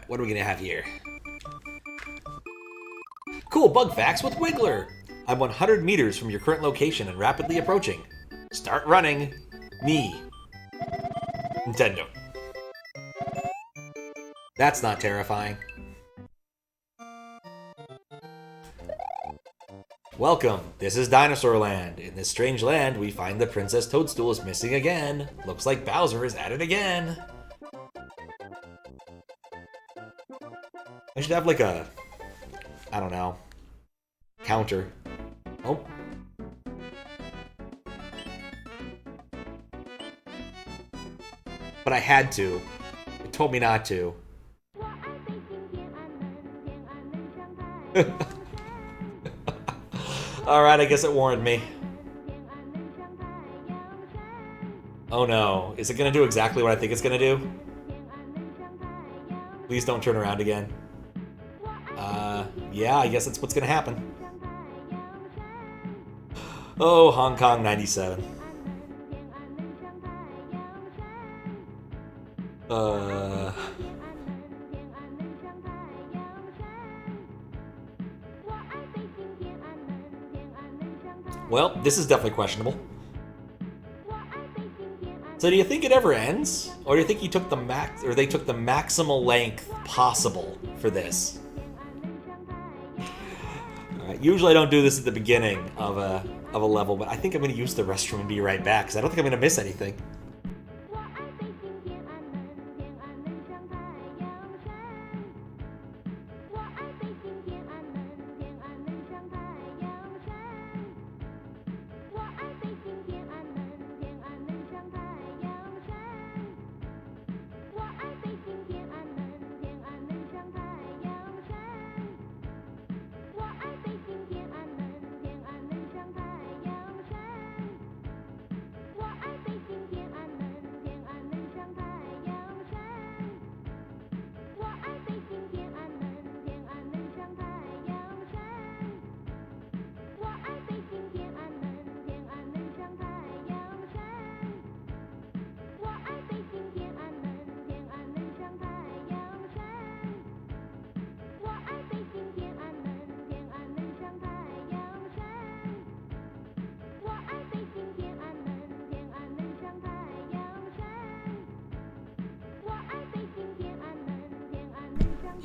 Alright, what are we gonna have here? Cool bug facts with Wiggler! I'm 100 meters from your current location and rapidly approaching. Start running. Me. Nintendo. That's not terrifying. Welcome, this is Dinosaur Land. In this strange land, we find the Princess Toadstool is missing again. Looks like Bowser is at it again. I should have like a, I don't know, counter. Oh. But I had to. It told me not to. Alright, I guess it warned me. Oh no. Is it gonna do exactly what I think it's gonna do? Please don't turn around again. Yeah, I guess that's what's gonna happen. Oh, Hong Kong 97. Well, this is definitely questionable. So do you think it ever ends? Or do you think he took the they took the maximal length possible for this? Alright, usually I don't do this at the beginning of a level, but I think I'm gonna use the restroom and be right back, because I don't think I'm gonna miss anything.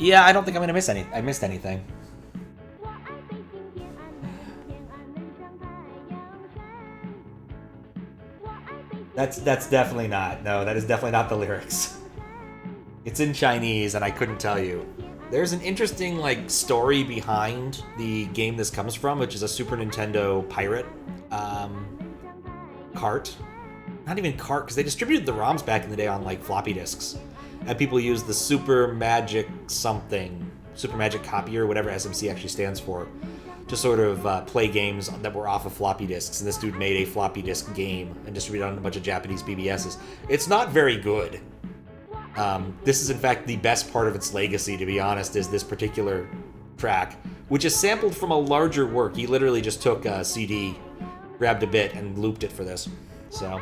Yeah, I don't think I'm gonna miss I missed anything. That's definitely not. No, that is definitely not the lyrics. It's in Chinese, and I couldn't tell you. There's an interesting like story behind the game this comes from, which is a Super Nintendo pirate cart. Not even cart, because they distributed the ROMs back in the day on like floppy disks. And people use the Super Magic something, Super Magic Copier, whatever SMC actually stands for, to sort of play games that were off of floppy disks. And this dude made a floppy disk game and distributed it on a bunch of Japanese BBSs. It's not very good. This is in fact the best part of its legacy, to be honest, is this particular track, which is sampled from a larger work. He literally just took a CD, grabbed a bit, and looped it for this. So...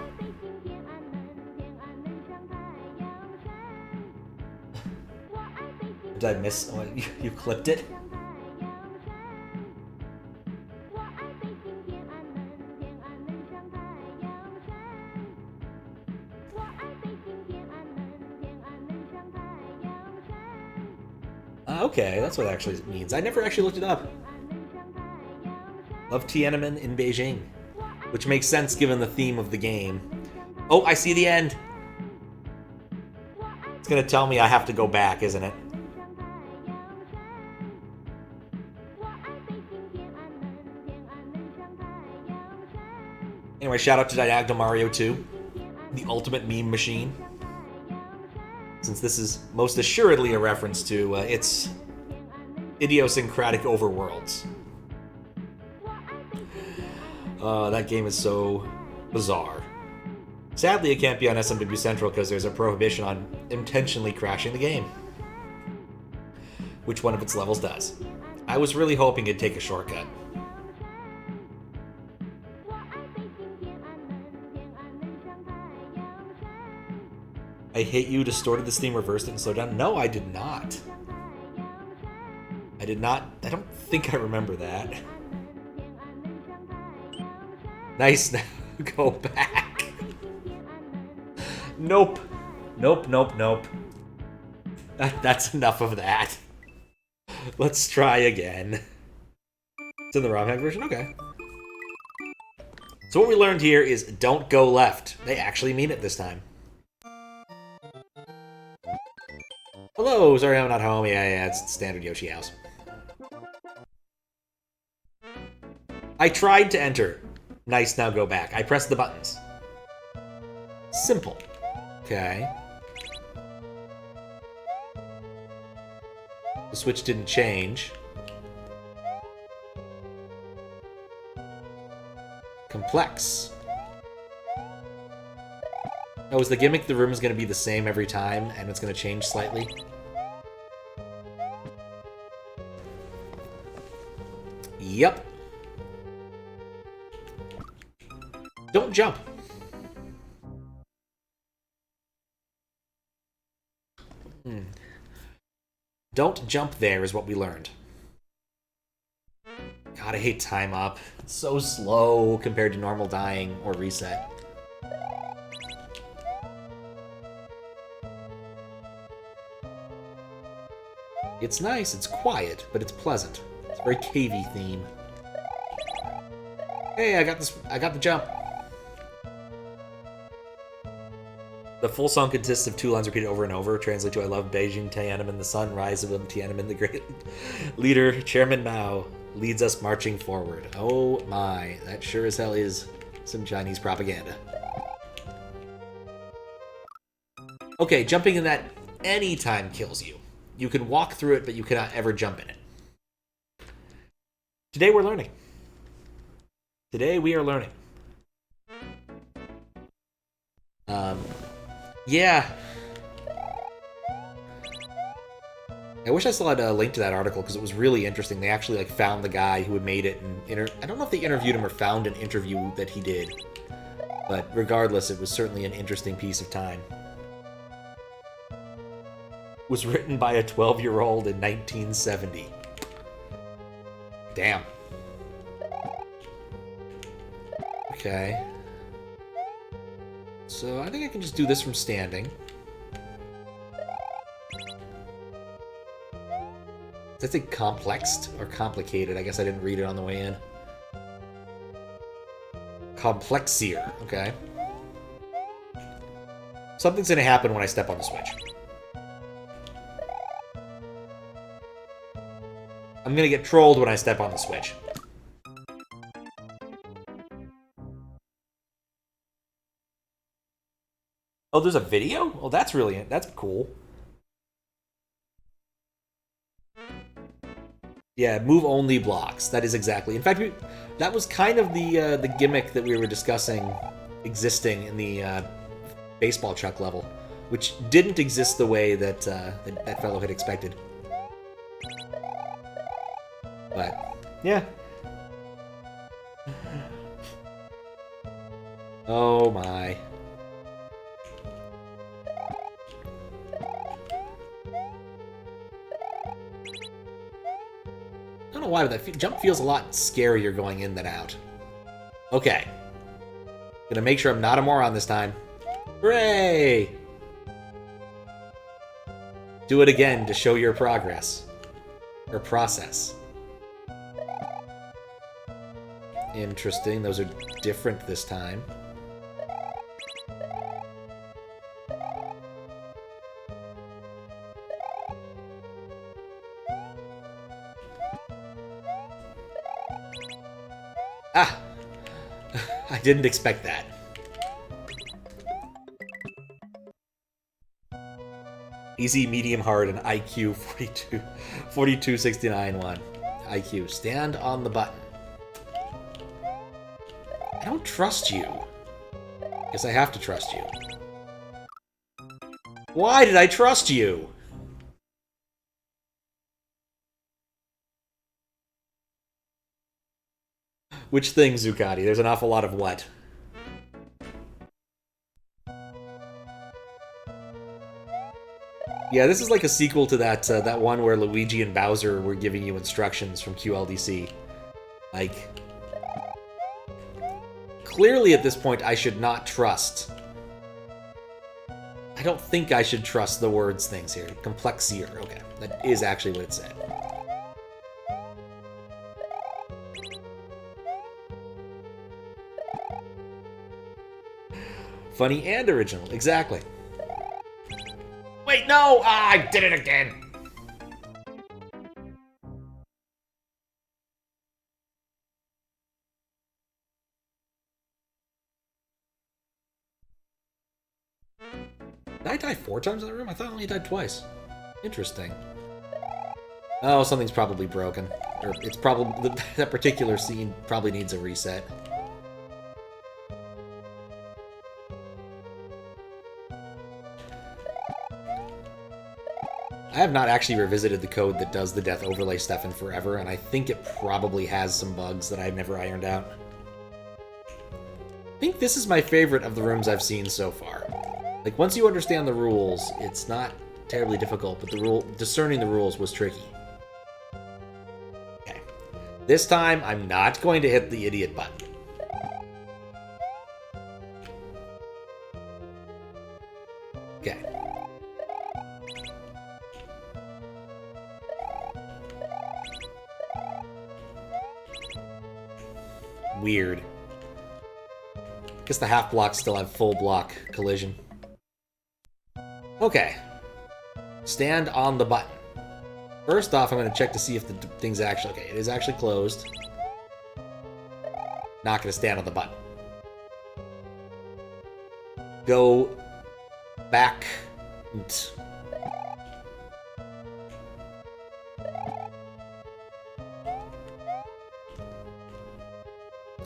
Did I miss? Oh, you clipped it? Okay, that's what it actually means. I never actually looked it up. Love Tiananmen in Beijing. Which makes sense given the theme of the game. Oh, I see the end! It's gonna tell me I have to go back, isn't it? Anyway, shout out to Diagonal Mario 2, the ultimate meme machine. Since this is most assuredly a reference to its idiosyncratic overworlds. That game is so bizarre. Sadly, it can't be on SMW Central because there's a prohibition on intentionally crashing the game. Which one of its levels does. I was really hoping it'd take a shortcut. I hate you, distorted this theme, reversed it, and slowed down. No, I did not. I did not. I don't think I remember that. Nice. Now go back. Nope. Nope, nope, nope. That's enough of that. Let's try again. It's in the ROM hack version? Okay. So what we learned here is don't go left. They actually mean it this time. Hello, sorry I'm not home. Yeah, it's standard Yoshi house. I tried to enter. Nice, now go back. I pressed the buttons. Simple. Okay. The switch didn't change. Complex. Oh, is the gimmick the room is going to be the same every time, and it's going to change slightly? Yep. Don't jump. Don't jump there is what we learned. God, I hate time up. It's so slow compared to normal dying or reset. It's nice, it's quiet, but it's pleasant. It's a very cavey theme. Hey, I got the jump. The full song consists of 2 lines repeated over and over. Translate to I love Beijing Tiananmen, the sun, rise of Tiananmen, the great leader, Chairman Mao, leads us marching forward. Oh my, that sure as hell is some Chinese propaganda. Okay, jumping in that anytime kills you. You can walk through it, but you cannot ever jump in it. Today we're learning. Today we are learning. Yeah. I wish I still had a link to that article because it was really interesting. They actually found the guy who had made it, and I don't know if they interviewed him or found an interview that he did. But regardless, it was certainly an interesting piece of time. It was written by a 12-year-old in 1970. Damn. Okay. So I think I can just do this from standing. Does that say complexed or complicated? I guess I didn't read it on the way in. Complexier. Okay. Something's gonna happen when I step on the switch. I'm gonna get trolled when I step on the switch. Oh, there's a video? Oh, that's cool. Yeah, move only blocks. That is exactly. In fact, that was kind of the gimmick that we were discussing existing in the baseball chuck level, which didn't exist the way that that fellow had expected. But yeah. Oh my. I don't know why, but that jump feels a lot scarier going in than out. Okay. Gonna make sure I'm not a moron this time. Hooray! Do it again to show your progress. Or process. Interesting. Those are different this time. Ah! I didn't expect that. Easy, medium, hard, and IQ 4269-1. IQ. Stand on the button. I don't trust you. Guess I have to trust you. Why did I trust you? Which thing, Zuccotti? There's an awful lot of what? Yeah, this is like a sequel to that one where Luigi and Bowser were giving you instructions from QLDC. Like, clearly at this point I should not trust. I don't think I should trust the words things here. Complexier. Okay, that is actually what it said. Funny and original, exactly. Wait, no! Ah, I did it again! Did I die 4 times in that room? I thought I only died twice. Interesting. Oh, something's probably broken. Or it's probably... that particular scene probably needs a reset. I have not actually revisited the code that does the death overlay stuff in forever, and I think it probably has some bugs that I've never ironed out. I think this is my favorite of the rooms I've seen so far. Like, once you understand the rules, it's not terribly difficult, but discerning the rules was tricky. Okay. This time, I'm not going to hit the idiot button. Okay. Weird. Guess the half blocks still have full block collision. Okay. Stand on the button. First off, I'm going to check to see if the thing's actually... Okay, it is actually closed. Not going to stand on the button. Go back.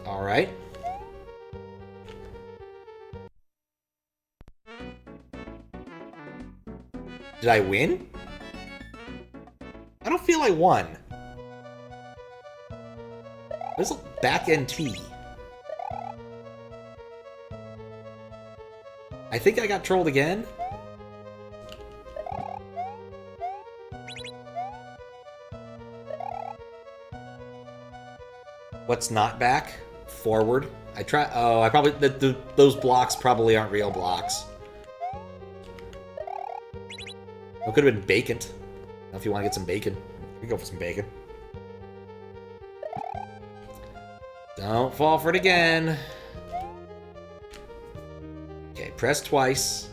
All right. Did I win? I don't feel I won. There's a back end T. I think I got trolled again. What's not back? Forward. I try. Oh, I probably those blocks probably aren't real blocks. It could have been bacon. If you want to get some bacon, you go for some bacon. Don't fall for it again. Okay, press twice.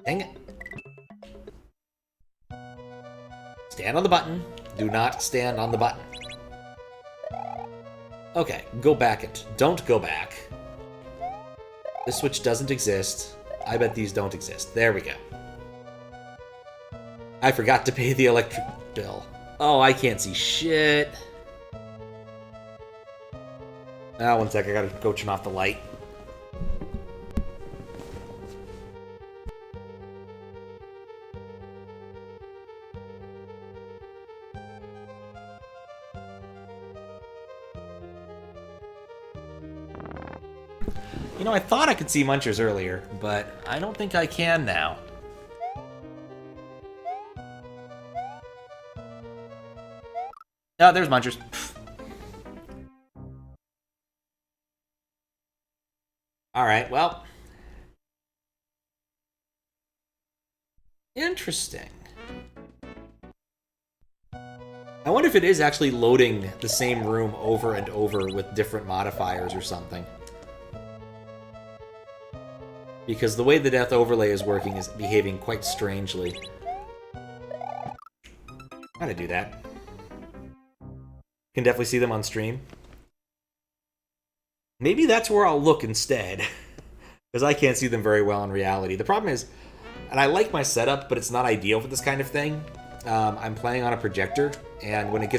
Dang it. Stand on the button. Do not stand on the button. Okay, go back it. Don't go back. This switch doesn't exist. I bet these don't exist. There we go. I forgot to pay the electric bill. Oh, I can't see shit. Ah, 1 sec. I gotta go turn off the light. You know, I thought I could see munchers earlier, but I don't think I can now. Oh, there's munchers. Alright, well. Interesting. I wonder if it is actually loading the same room over and over with different modifiers or something. Because the way the death overlay is working is behaving quite strangely. How to do that? Can definitely see them on stream. Maybe that's where I'll look instead. Because I can't see them very well in reality. The problem is, and I like my setup, but it's not ideal for this kind of thing. I'm playing on a projector, and when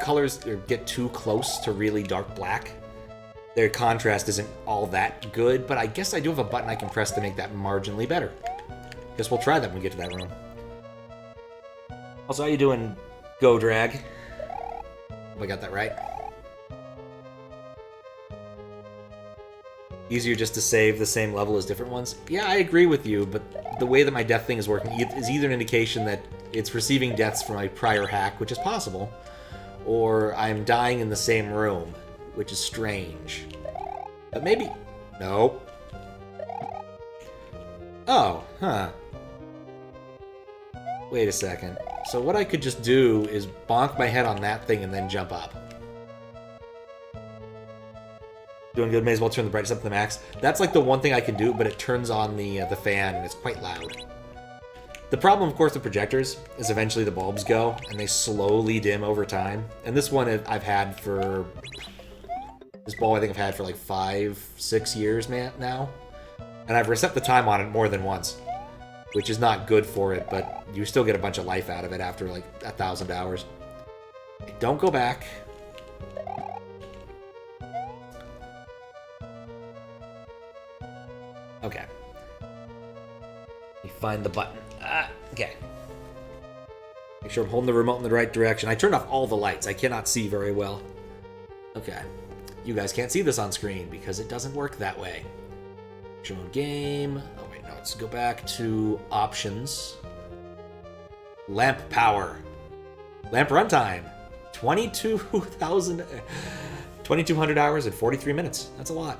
colors get too close to really dark black, their contrast isn't all that good, but I guess I do have a button I can press to make that marginally better. Guess we'll try that when we get to that room. Also, how you doing, Go Drag? I got that right. Easier just to save the same level as different ones? Yeah, I agree with you, but the way that my death thing is working is either an indication that it's receiving deaths from my prior hack, which is possible, or I'm dying in the same room, which is strange. But maybe... Nope. Oh, huh. Wait a second. So what I could just do is bonk my head on that thing and then jump up. Doing good, may as well turn the brightness up to the max. That's like the one thing I can do, but it turns on the fan and it's quite loud. The problem, of course, with projectors is eventually the bulbs go and they slowly dim over time. And this one I've had for... This bulb I think I've had for like 5-6 years now. And I've reset the time on it more than once, which is not good for it, but you still get a bunch of life out of it after like 1,000 hours. Don't go back. Okay. Let me find the button. Okay. Make sure I'm holding the remote in the right direction. I turned off all the lights. I cannot see very well. Okay. You guys can't see this on screen because it doesn't work that way. Show game. Oh, wait, no. Let's go back to options. Lamp power. Lamp runtime. 2,200 hours and 43 minutes. That's a lot.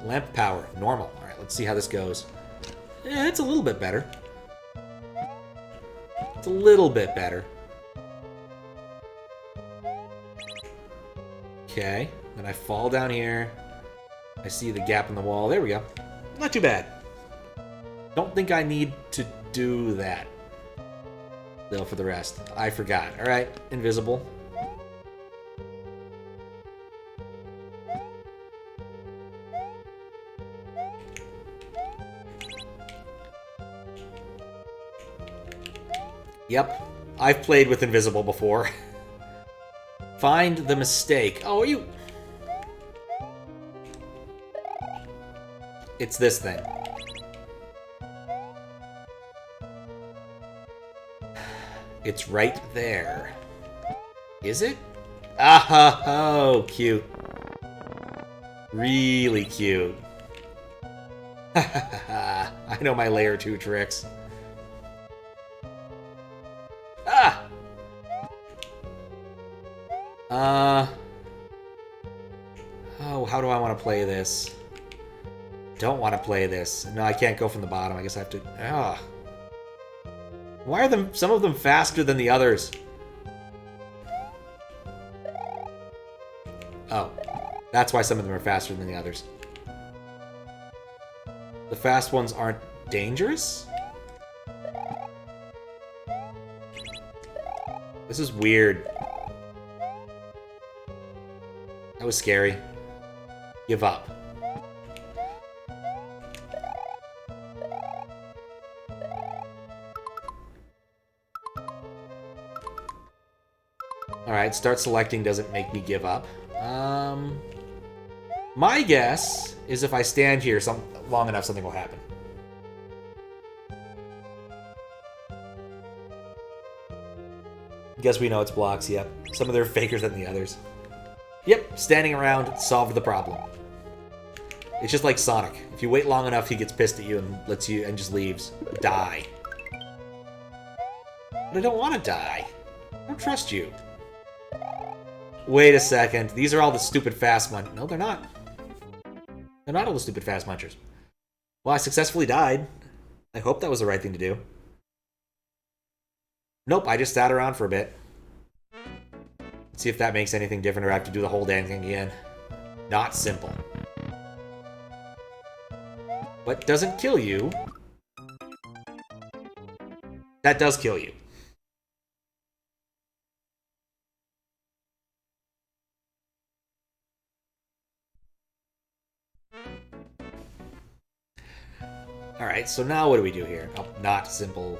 Lamp power. Normal. All right, let's see how this goes. Yeah, it's a little bit better. It's a little bit better. Okay. Then I fall down here. I see the gap in the wall. There we go. Not too bad. Don't think I need to do that. Though for the rest. I forgot. Alright. Invisible. Yep. I've played with invisible before. Find the mistake. Oh, you... It's this thing. It's right there. Is it? Ah, oh, cute. Really cute. I know my layer 2 tricks. Ah! Oh, how do I want to play this? Don't want to play this. No, I can't go from the bottom. I guess I have to... Ah. Why are some of them faster than the others? Oh. That's why some of them are faster than the others. The fast ones aren't dangerous? This is weird. That was scary. Give up. Alright, start selecting doesn't make me give up. My guess is if I stand here long enough, something will happen. Guess we know it's blocks, yep. Some of them are faker than the others. Yep, standing around solved the problem. It's just like Sonic. If you wait long enough, he gets pissed at you and lets you and just leaves. Die. But I don't want to die. I don't trust you. Wait a second. These are all the stupid fast munchers. No, they're not. They're not all the stupid fast munchers. Well, I successfully died. I hope that was the right thing to do. Nope, I just sat around for a bit. Let's see if that makes anything different or I have to do the whole damn thing again. Not simple. But doesn't kill you. That does kill you. Alright, so now what do we do here? Oh, not simple.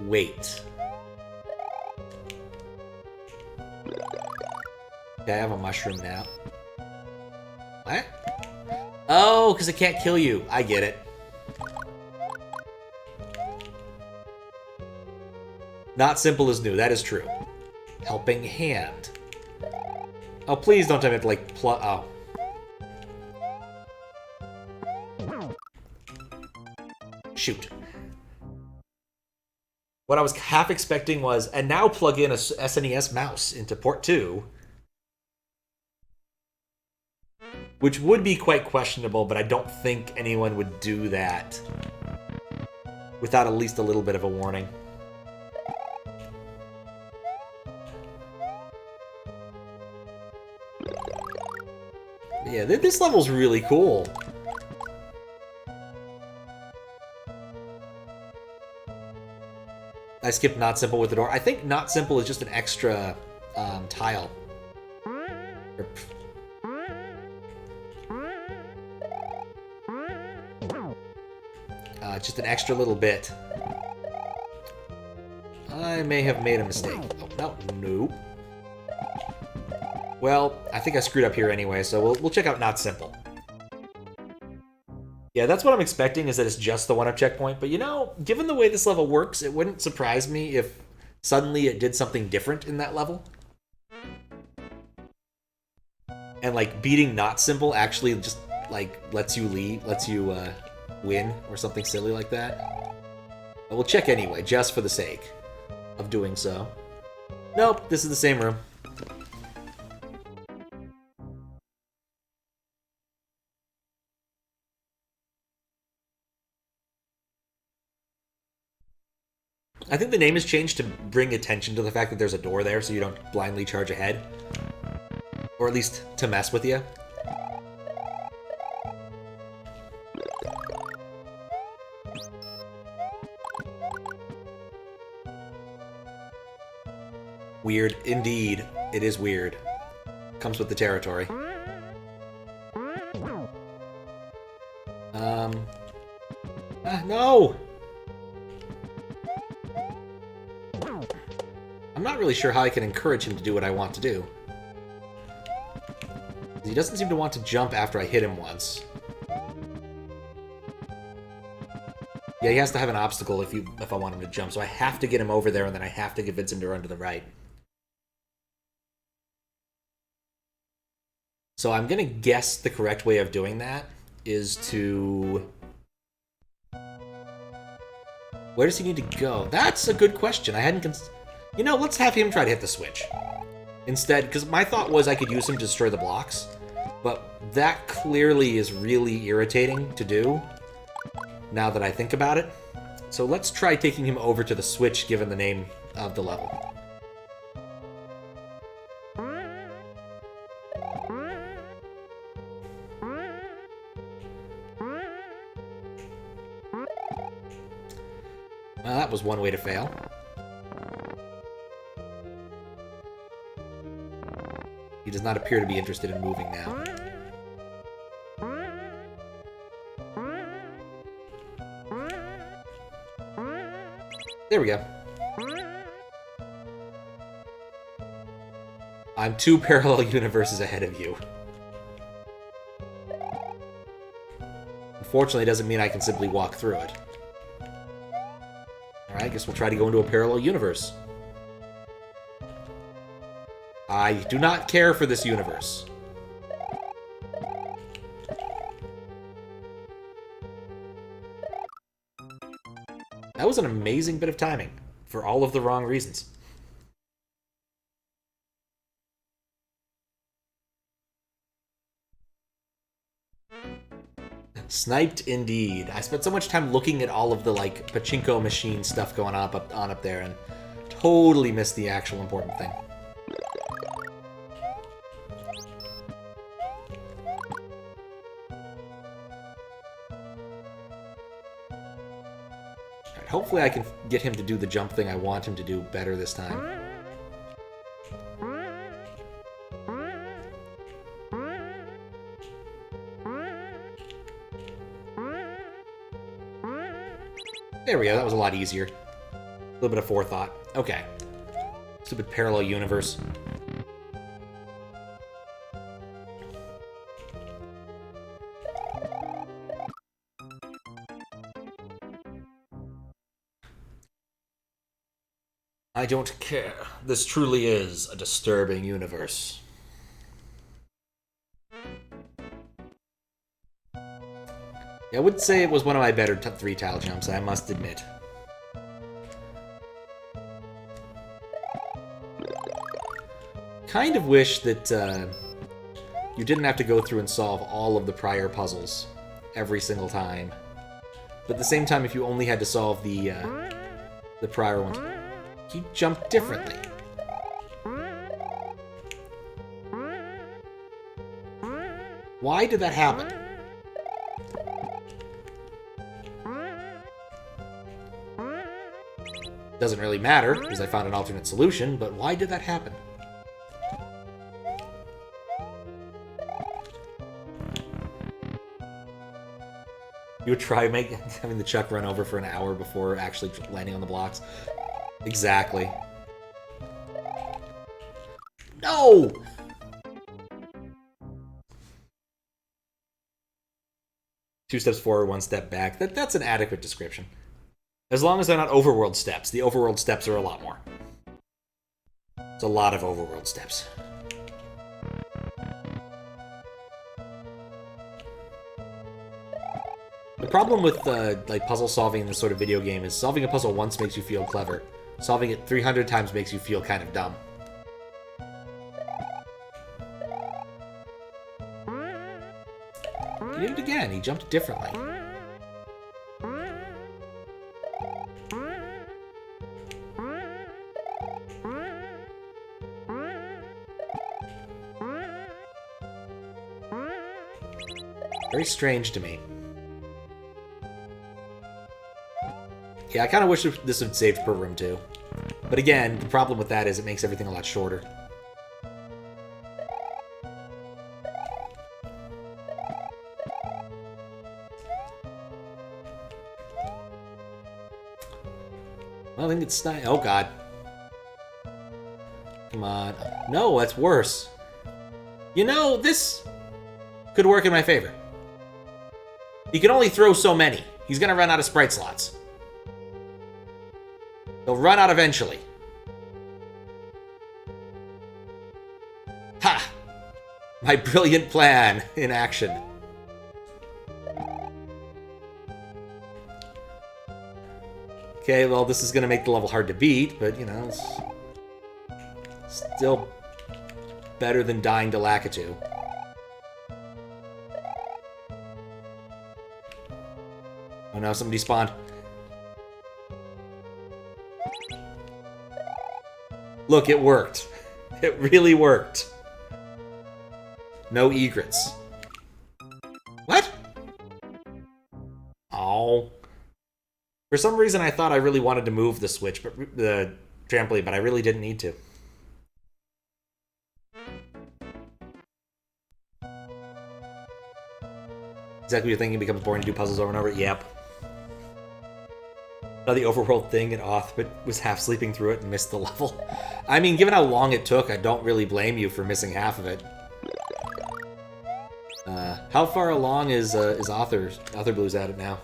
Wait. Okay, I have a mushroom now. What? Oh, because it can't kill you. I get it. Not simple is new. That is true. Helping hand. Oh, please don't tell me to, like, oh. Shoot. What I was half expecting was, and now plug in a SNES mouse into port 2. Which would be quite questionable, but I don't think anyone would do that without at least a little bit of a warning. Yeah, this level's really cool. I skipped Not Simple with the door. I think Not Simple is just an extra tile. Just an extra little bit. I may have made a mistake. Oh, no. Nope. Well, I think I screwed up here anyway, so we'll check out Not Simple. Yeah, that's what I'm expecting, is that it's just the one-up checkpoint. But, you know, given the way this level works, it wouldn't surprise me if suddenly it did something different in that level. And, like, beating Not Simple actually just, like, lets you win, or something silly like that. But we'll check anyway, just for the sake of doing so. Nope, this is the same room. I think the name has changed to bring attention to the fact that there's a door there, so you don't blindly charge ahead. Or at least to mess with you. Weird. Indeed. It is weird. Comes with the territory. No! I'm not really sure how I can encourage him to do what I want to do. He doesn't seem to want to jump after I hit him once. Yeah, he has to have an obstacle if I want him to jump, so I have to get him over there, and then I have to convince him to run to the right. So I'm gonna guess the correct way of doing that is to... Where does he need to go? That's a good question. I hadn't You know, let's have him try to hit the switch. Instead, because my thought was I could use him to destroy the blocks, but that clearly is really irritating to do, now that I think about it. So let's try taking him over to the switch, given the name of the level. Well, that was one way to fail. He does not appear to be interested in moving now. There we go. I'm 2 parallel universes ahead of you. Unfortunately, it doesn't mean I can simply walk through it. Alright, I guess we'll try to go into a parallel universe. I do not care for this universe. That was an amazing bit of timing, for all of the wrong reasons. Sniped indeed. I spent so much time looking at all of the, like, pachinko machine stuff going on up there, and totally missed the actual important thing. Alright, hopefully I can get him to do the jump thing I want him to do better this time. There we go, that was a lot easier. A little bit of forethought. Okay. Stupid parallel universe. I don't care. This truly is a disturbing universe. I would say it was one of my better 3 tile jumps, I must admit. Kind of wish that you didn't have to go through and solve all of the prior puzzles every single time. But at the same time, if you only had to solve the prior ones, he jumped differently. Why did that happen? Doesn't really matter, because I found an alternate solution, but why did that happen? You would try having the Chuck run over for an hour before actually landing on the blocks? Exactly. No! Two steps forward, 1 step back. That's an adequate description. As long as they're not overworld steps. The overworld steps are a lot more. It's a lot of overworld steps. The problem with like puzzle solving in this sort of video game is solving a puzzle once makes you feel clever. Solving it 300 times makes you feel kind of dumb. He did it again. He jumped differently. Very strange to me. Yeah, I kind of wish this would save per room too. But again, the problem with that is it makes everything a lot shorter. Well, I think it's not. Oh god. Come on. No, that's worse. You know, this could work in my favor. He can only throw so many. He's gonna run out of sprite slots. He'll run out eventually. Ha! My brilliant plan in action. Okay, well, this is going to make the level hard to beat, but, you know, it's still better than dying to Lakitu. Oh no, somebody spawned. Look, it worked. It really worked. No egrets. What? Oh. For some reason, I thought I really wanted to move the switch, but the trampoline, but I really didn't need to. Exactly what you're thinking. It becomes boring to do puzzles over and over. Yep. Saw the overworld thing in Auth, but was half sleeping through it and missed the level. I mean, given how long it took, I don't really blame you for missing half of it. How far along is Author Blues at it now?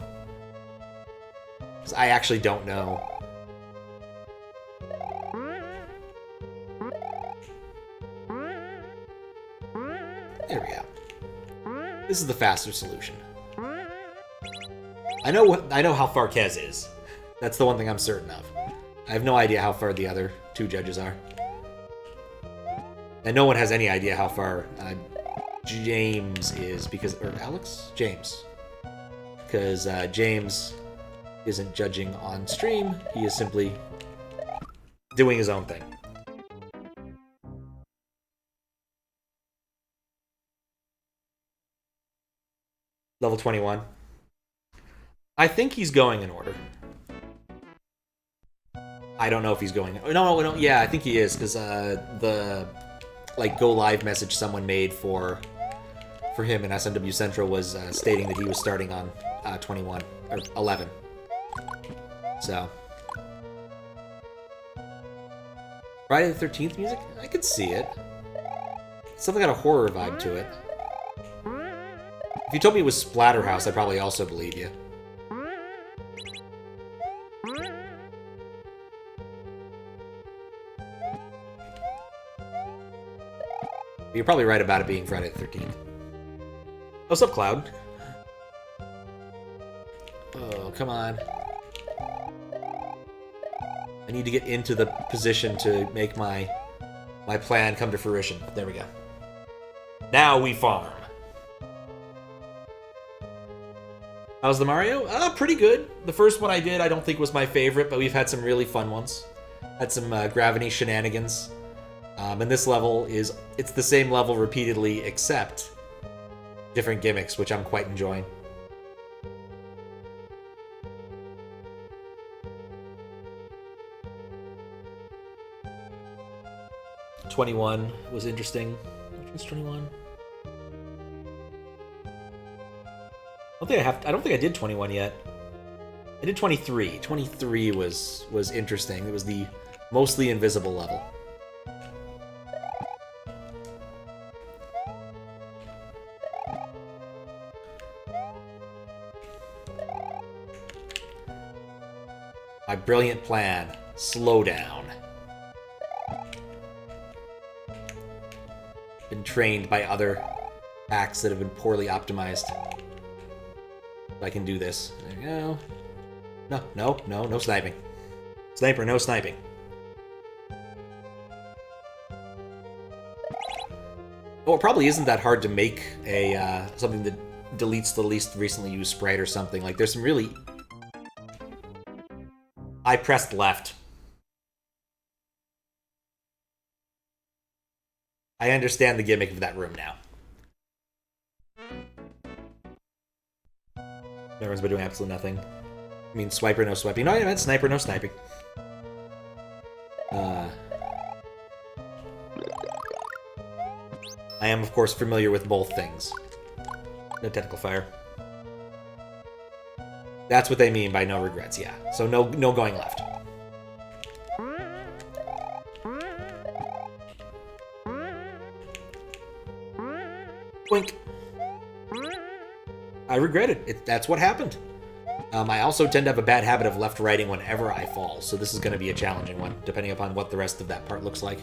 'Cause I actually don't know. There we go. This is the faster solution. I know how far Kez is. That's the one thing I'm certain of. I have no idea how far the other two judges are. And no one has any idea how far James is, because... Or Alex? James. Because James isn't judging on stream. He is simply doing his own thing. Level 21. I think he's going in order. I don't know if he's going... No, yeah, I think he is, because the go live message someone made for him in SMW Central was stating that he was starting on 21, or 11. So. Friday the 13th music? I could see it. It's something got a horror vibe to it. If you told me it was Splatterhouse, I'd probably also believe you. You're probably right about it being Friday the 13th. What's up, Cloud? Oh, come on. I need to get into the position to make my plan come to fruition. There we go. Now we farm. How's the Mario? Pretty good. The first one I did I don't think was my favorite, but we've had some really fun ones. Had some gravity shenanigans. And this level it's the same level repeatedly, except different gimmicks, which I'm quite enjoying. '21 was interesting. Which was 21? I don't think I did 21 yet. I did 23. 23 was interesting. It was the mostly invisible level. My brilliant plan. Slow down. Been trained by other hacks that have been poorly optimized. I can do this. There we go. No sniping. Sniper, no sniping. Well, it probably isn't that hard to make a something that deletes the least recently used sprite or something. Like, there's some really... I pressed left. I understand the gimmick of that room now. Everyone's been doing absolutely nothing. I mean, swiper, no swiping. No, I meant sniper, no sniping. I am, of course, familiar with both things. No technical fire. That's what they mean by no regrets, yeah. So no going left. Blink. I regret it. That's what happened. I also tend to have a bad habit of left-righting whenever I fall, so this is going to be a challenging one, depending upon what the rest of that part looks like.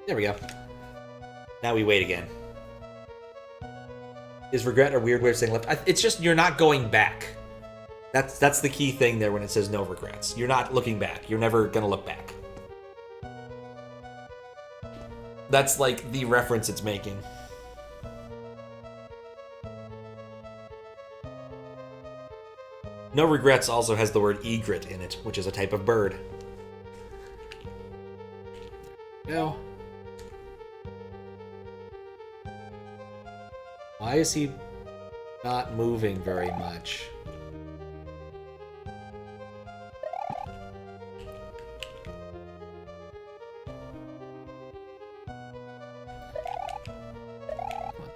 There we go. Now we wait again. Is regret a weird way of saying left? It's just you're not going back. That's the key thing there when it says no regrets. You're not looking back. You're never going to look back. That's like the reference it's making. No regrets also has the word egret in it, which is a type of bird. No. Why is he not moving very much?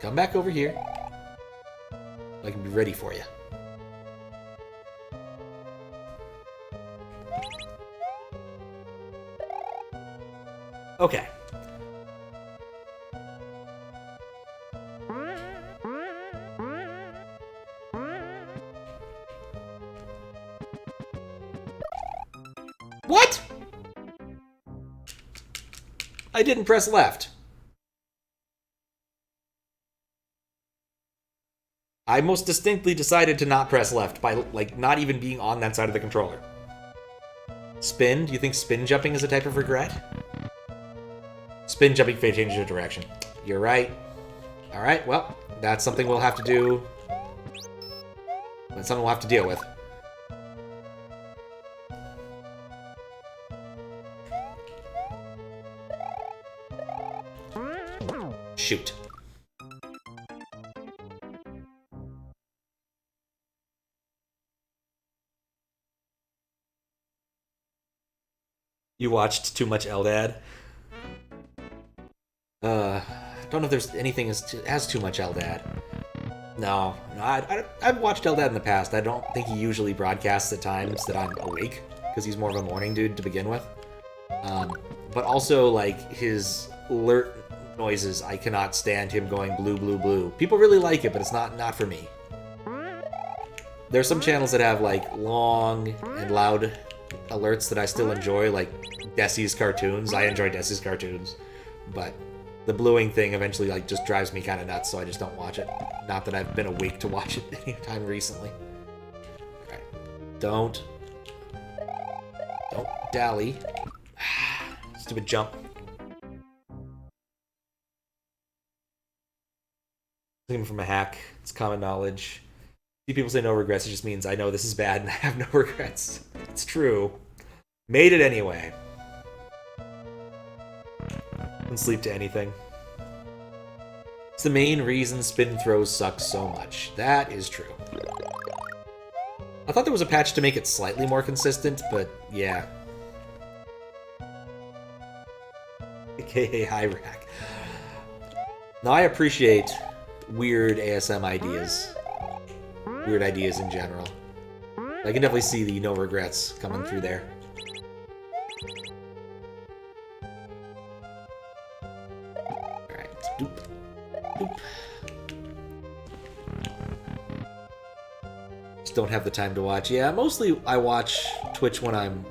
Come back over here. I can be ready for you. Okay. What? I didn't press left. I most distinctly decided to not press left by, like, not even being on that side of the controller. Spin? Do you think spin jumping is a type of regret? Spin jumping changes your direction. You're right. Alright, well, that's something we'll have to do. That's something we'll have to deal with. Shoot. You watched too much Eldad? Don't know if there's anything as too much Eldad. No, I've watched Eldad in the past. I don't think he usually broadcasts at times that I'm awake, because he's more of a morning dude to begin with. But also, like, his alert noises, I cannot stand him going blue, blue, blue. People really like it, but it's not for me. There's some channels that have, like, long and loud alerts that I still enjoy, like Desi's cartoons. I enjoy Desi's cartoons, but the bluing thing eventually like just drives me kind of nuts, so I just don't watch it. Not that I've been awake to watch it any time recently. Alright. Don't dally. Stupid jump. Looking from a hack. It's common knowledge. See people say no regrets, it just means I know this is bad and I have no regrets. It's true. Made it anyway. Don't sleep to anything. It's the main reason spin throws suck so much. That is true. I thought there was a patch to make it slightly more consistent, but yeah. AKA high rack. Now I appreciate weird ASM ideas. Weird ideas in general. I can definitely see the no regrets coming through there. Alright, doop. Doop. Just don't have the time to watch. Yeah, mostly I watch Twitch when I'm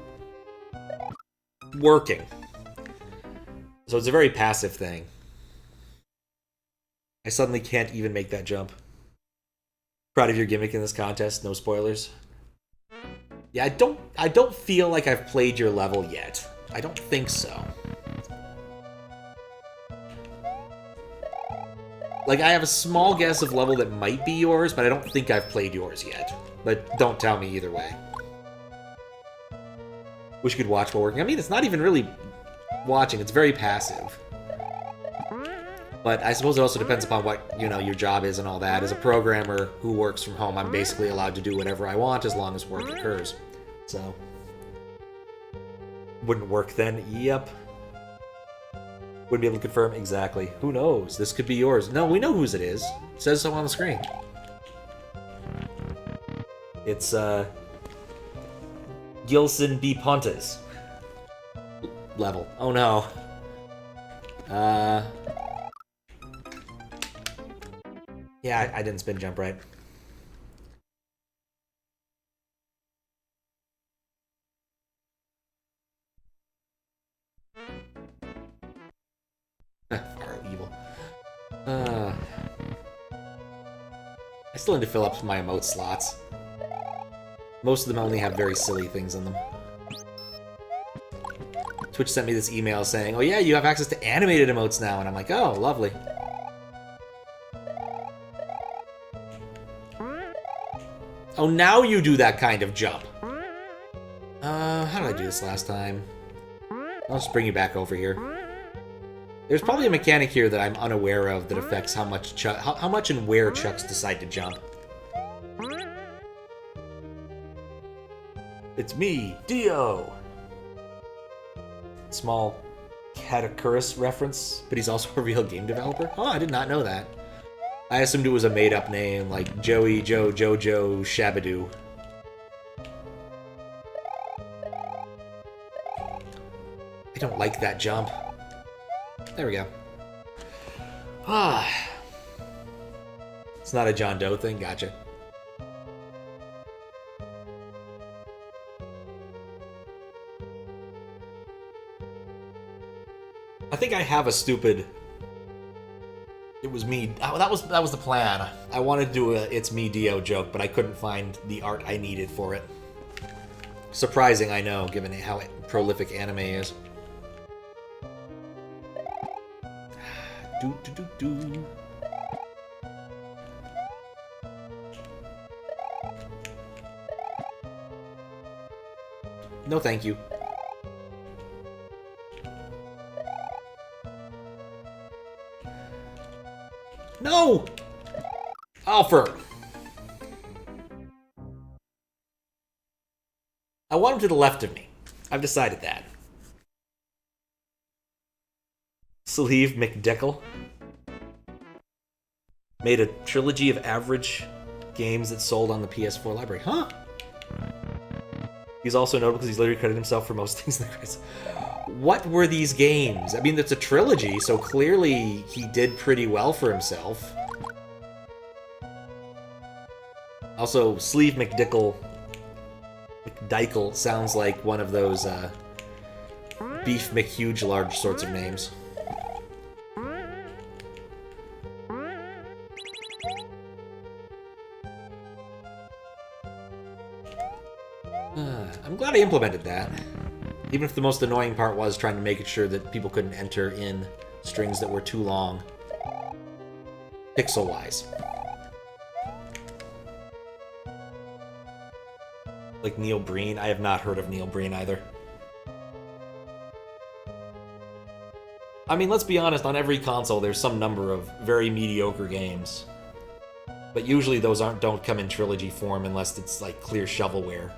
working. So it's a very passive thing. I suddenly can't even make that jump. Proud of your gimmick in this contest, no spoilers. Yeah, I don't feel like I've played your level yet. I don't think so. Like, I have a small guess of level that might be yours, but I don't think I've played yours yet. But don't tell me either way. Wish you could watch while working. I mean, it's not even really watching, it's very passive. But I suppose it also depends upon what, you know, your job is and all that. As a programmer who works from home, I'm basically allowed to do whatever I want as long as work occurs. So. Wouldn't work then? Yep. Wouldn't be able to confirm? Exactly. Who knows? This could be yours. No, we know whose it is. It says so on the screen. It's, Gilson B. Pontes. Level. Oh no. Yeah, I didn't spin jump right. Far evil. I still need to fill up my emote slots. Most of them only have very silly things in them. Twitch sent me this email saying, oh yeah, you have access to animated emotes now, and I'm like, oh, lovely. Oh, now you do that kind of jump. How did I do this last time? I'll just bring you back over here. There's probably a mechanic here that I'm unaware of that affects how much and where Chucks decide to jump. It's me, Dio! Small Katakurus reference, but he's also a real game developer? Oh, I did not know that. I assumed it was a made-up name, like Joey, Joe, Jojo, Shabadoo. I don't like that jump. There we go. Ah. It's not a John Doe thing? Gotcha. I think I have a stupid... It was me. Oh, that was the plan. I wanted to do a "It's me, Dio" joke, but I couldn't find the art I needed for it. Surprising, I know, given how prolific anime is. Do do do do. No, thank you. No! Alfred! I want him to the left of me. I've decided that. Sleeve McDickle made a trilogy of average games that sold on the PS4 library. Huh? He's also notable because he's literally credited himself for most things in the credits. What were these games? I mean, it's a trilogy, so clearly he did pretty well for himself. Also, Sleeve McDickle McDykel sounds like one of those Beef McHuge large sorts of names. I'm glad I implemented that. Even if the most annoying part was trying to make sure that people couldn't enter in strings that were too long. Pixel-wise. Like Neil Breen? I have not heard of Neil Breen either. I mean, let's be honest, on every console there's some number of very mediocre games. But usually those don't come in trilogy form unless it's like clear shovelware.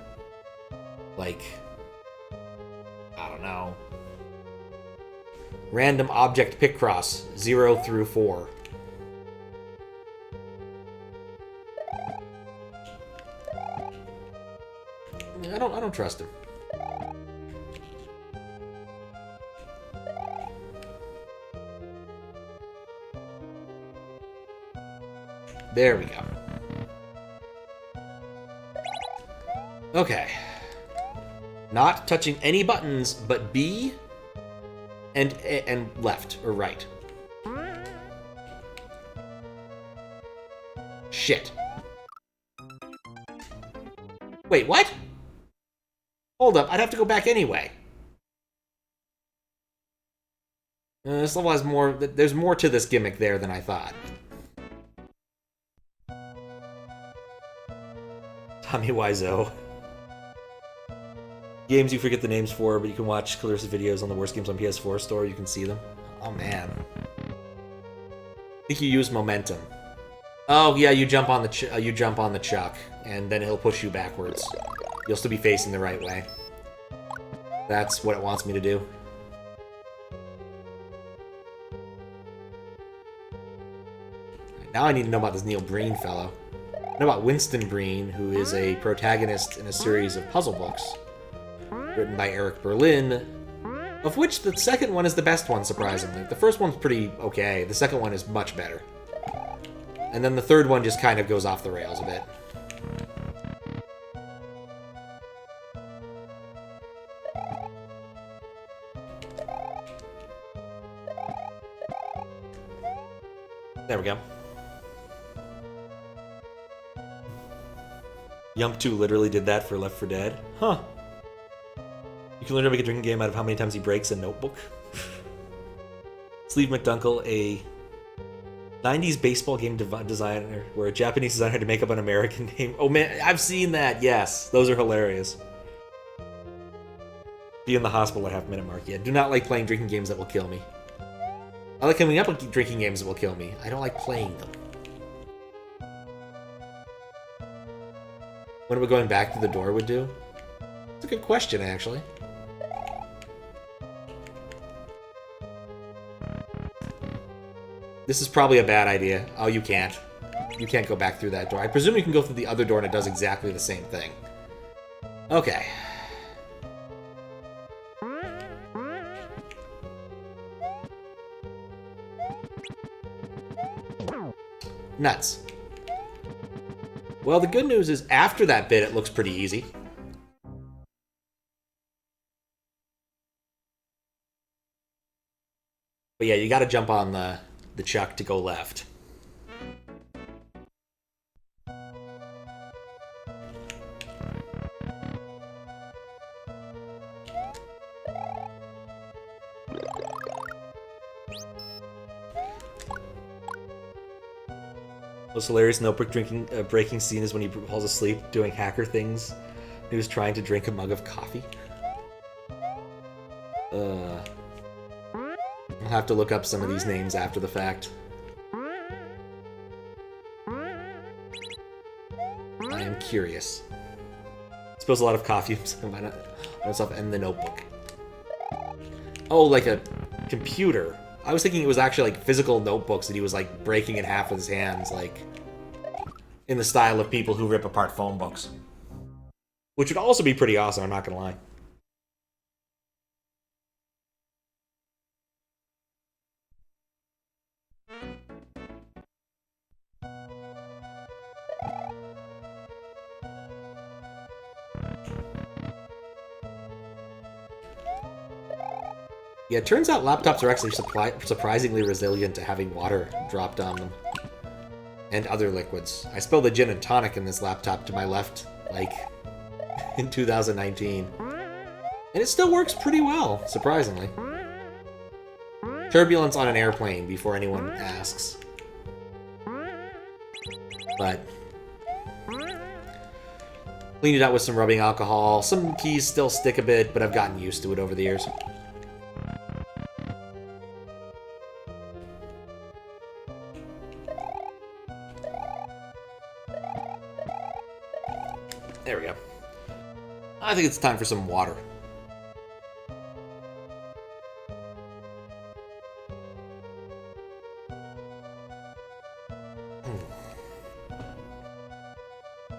Like, I don't know. Random Object Picross, 0 through 4. I don't trust him. There we go. Okay. Not touching any buttons but B and left or right. Shit. Wait, what? Hold up, I'd have to go back anyway. This level has more... There's more to this gimmick there than I thought. Tommy Wiseau. Games you forget the names for, but you can watch Clarissa's videos on the Worst Games on PS4 store. You can see them. Oh, man. I think you use momentum. Oh, yeah, you jump on the chuck, and then it'll push you backwards. You'll still be facing the right way. That's what it wants me to do. Now I need to know about this Neil Breen fellow. I know about Winston Breen, who is a protagonist in a series of puzzle books written by Eric Berlin, of which the second one is the best one, surprisingly. The first one's pretty okay. The second one is much better. And then the third one just kind of goes off the rails a bit. There we go. Yump 2 literally did that for Left 4 Dead. Huh. You can learn to make a drinking game out of how many times he breaks a notebook. Sleeve McDunkel, a 90s baseball game designer, where a Japanese designer had to make up an American name. Oh man, I've seen that, yes. Those are hilarious. Be in the hospital at half-minute mark. Yeah, do not like playing drinking games that will kill me. I like coming up with drinking games that will kill me. I don't like playing them. What are we going back to the door would do? That's a good question, actually. This is probably a bad idea. Oh, you can't. You can't go back through that door. I presume you can go through the other door and it does exactly the same thing. Okay. Nuts. Well, the good news is after that bit, it looks pretty easy. But yeah, you gotta jump on the chuck to go left. Most hilarious notebook breaking scene is when he falls asleep doing hacker things. He was trying to drink a mug of coffee. I'll have to look up some of these names after the fact. I am curious. I suppose a lot of coffee on myself and the notebook. Oh, like a computer. I was thinking it was actually like physical notebooks that he was like breaking in half with his hands, like in the style of people who rip apart phone books. Which would also be pretty awesome, I'm not gonna lie. Yeah, it turns out laptops are actually surprisingly resilient to having water dropped on them. And other liquids. I spilled a gin and tonic in this laptop to my left, like, in 2019. And it still works pretty well, surprisingly. Turbulence on an airplane, before anyone asks. But cleaned it out with some rubbing alcohol. Some keys still stick a bit, but I've gotten used to it over the years. There we go. I think it's time for some water.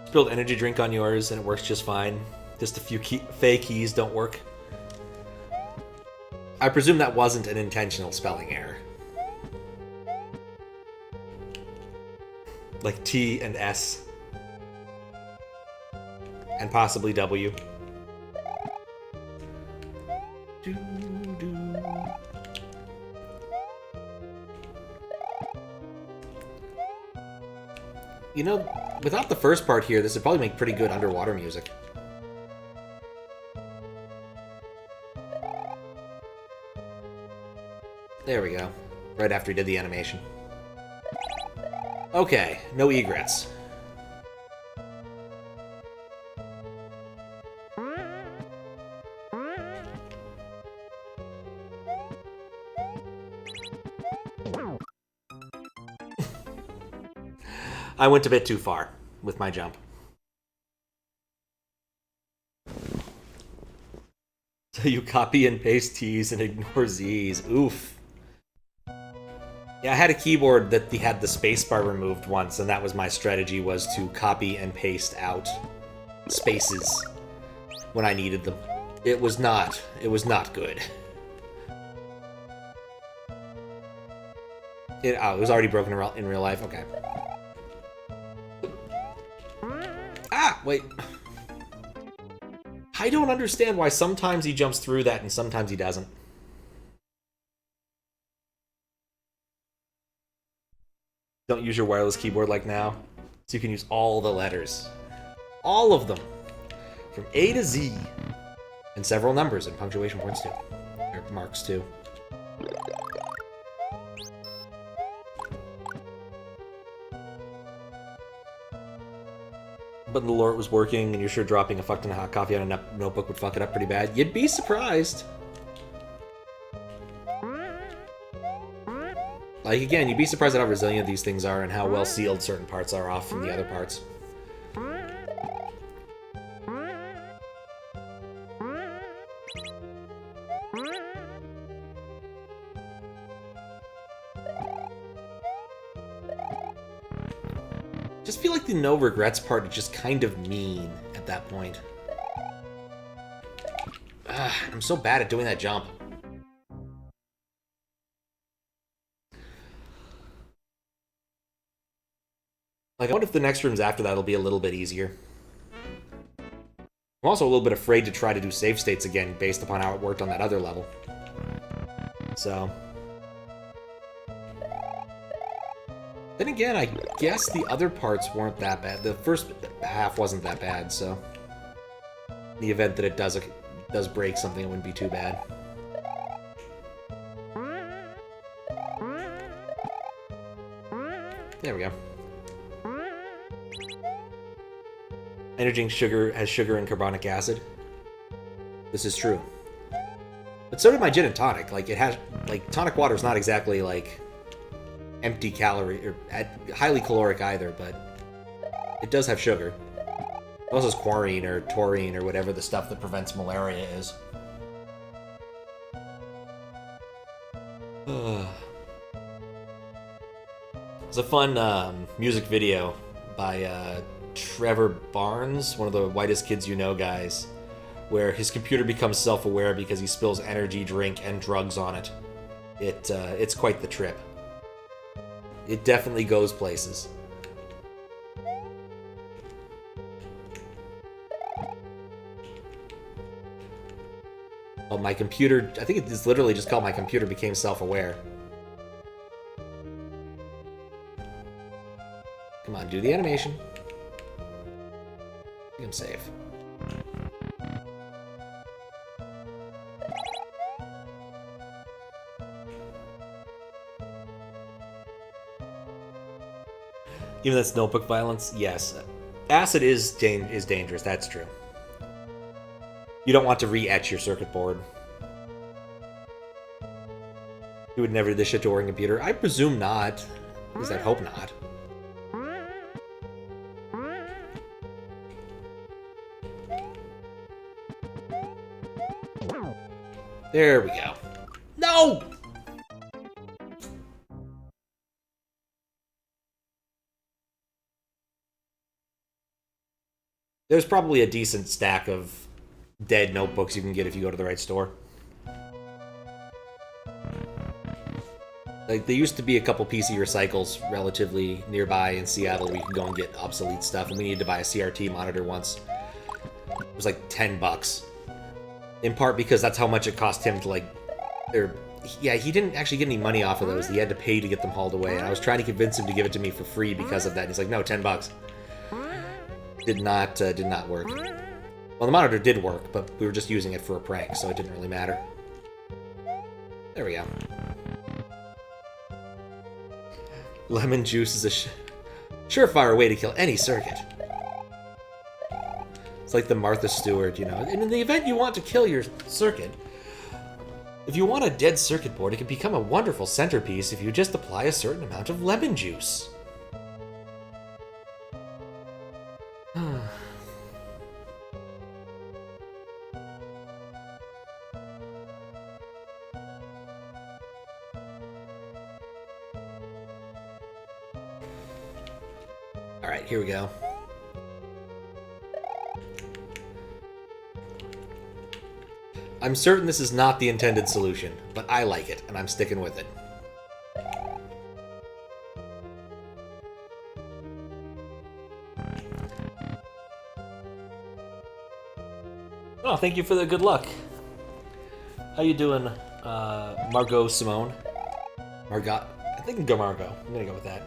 Spilled energy drink on yours and it works just fine. Just a few fake keys don't work. I presume that wasn't an intentional spelling error. Like T and S. And possibly W. You know, without the first part here, this would probably make pretty good underwater music. There we go. Right after he did the animation. Okay, no egrets. I went a bit too far with my jump. So you copy and paste T's and ignore Z's. Oof. Yeah, I had a keyboard that had the spacebar removed once, and that was my strategy, was to copy and paste out spaces when I needed them. It was not good. It was already broken in real life? Okay. Ah, wait. I don't understand why sometimes he jumps through that and sometimes he doesn't. Don't use your wireless keyboard like now, so you can use all the letters. All of them. From A to Z. And several numbers and punctuation points too. Or marks too. But the Lord was working, and you're sure dropping a fuck ton of hot coffee on a notebook would fuck it up pretty bad. You'd be surprised. Like, again, you'd be surprised at how resilient these things are and how well sealed certain parts are off from the other parts. Just feel like the no regrets part is just kind of mean at that point. I'm so bad at doing that jump. Like, I wonder if the next rooms after that will be a little bit easier. I'm also a little bit afraid to try to do save states again based upon how it worked on that other level. So. Then again, I guess the other parts weren't that bad. The first half wasn't that bad, so. In the event that it does break something, it wouldn't be too bad. There we go. Energy has sugar and carbonic acid. This is true. But so did my gin and tonic. Like, it has, like, tonic water is not exactly, like, empty calorie, or highly caloric either, but it does have sugar. It also has chlorine or taurine or whatever the stuff that prevents malaria is. It's a fun music video by Trevor Barnes, one of the whitest kids you know guys, where his computer becomes self-aware because he spills energy drink and drugs on it. It's quite the trip. It definitely goes places. Well, my computer, I think it's literally just called my computer became self-aware. Come on, do the animation. I think I'm safe. Even that's notebook violence? Yes. Acid is dangerous, that's true. You don't want to re-etch your circuit board. You would never do this shit to a working computer? I presume not. At least I hope not. There we go. No! There's probably a decent stack of dead notebooks you can get if you go to the right store. Like, there used to be a couple PC recycles relatively nearby in Seattle where you could go and get obsolete stuff, and we needed to buy a CRT monitor once. It was like $10. In part because that's how much it cost him to, like... Yeah, he didn't actually get any money off of those. He had to pay to get them hauled away, and I was trying to convince him to give it to me for free because of that, and he's like, no, $10. Did not work. Well, the monitor did work, but we were just using it for a prank, so it didn't really matter. There we go. Lemon juice is a surefire way to kill any circuit. It's like the Martha Stewart, you know. And in the event you want to kill your circuit, if you want a dead circuit board, it can become a wonderful centerpiece if you just apply a certain amount of lemon juice. Alright, here we go. I'm certain this is not the intended solution, but I like it, and I'm sticking with it. Oh, thank you for the good luck. How you doing, Margot Simone? Margot? I think I can go Margot. I'm gonna go with that.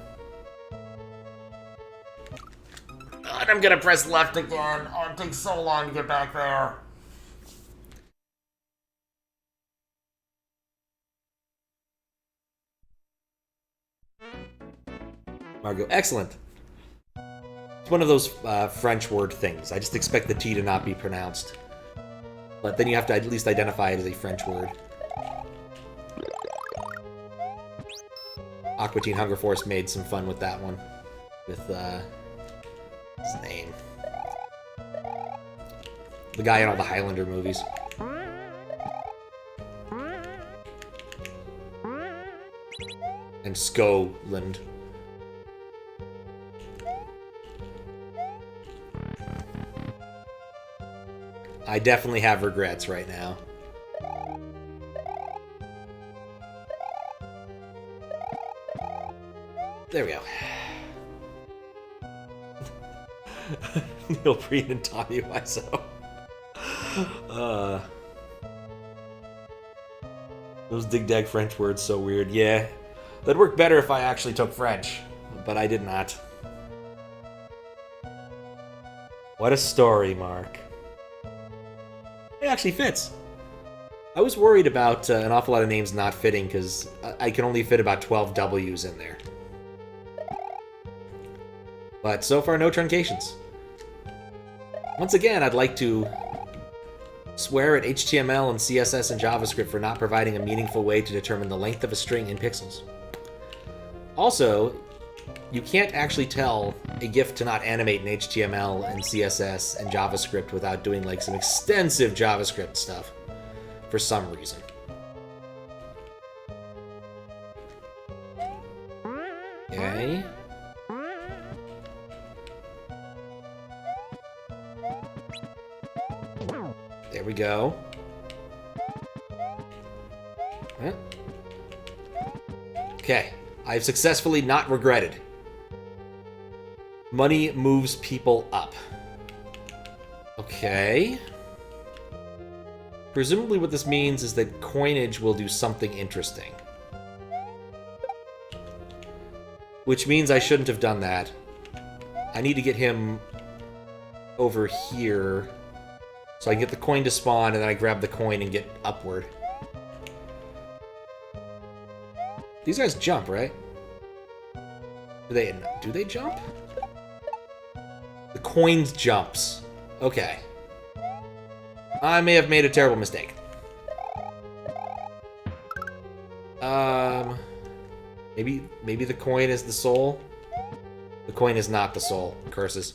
God, I'm gonna press left again. Oh, it takes so long to get back there. Margot, excellent. It's one of those French word things. I just expect the T to not be pronounced. But then you have to at least identify it as a French word. Aqua Teen Hunger Force made some fun with that one. With, his name. The guy in all the Highlander movies. And Skoland. I definitely have regrets right now. There we go. Neil Breen and Tommy Wiseau. Those dig-dag French words so weird. Yeah, that'd work better if I actually took French, but I did not. What a story, Mark. It actually fits. I was worried about an awful lot of names not fitting because I can only fit about 12 W's in there. But so far, no truncations. Once again, I'd like to swear at HTML and CSS and JavaScript for not providing a meaningful way to determine the length of a string in pixels. Also, you can't actually tell a GIF to not animate in HTML and CSS and JavaScript without doing like some extensive JavaScript stuff for some reason. Okay. There we go. Huh? Okay. I've successfully not regretted. Money moves people up. Okay. Presumably what this means is that coinage will do something interesting. Which means I shouldn't have done that. I need to get him over here so I can get the coin to spawn, and then I grab the coin and get upward. These guys jump, right? Do they jump? The coin jumps. Okay. I may have made a terrible mistake. Maybe the coin is the soul? The coin is not the soul. Curses.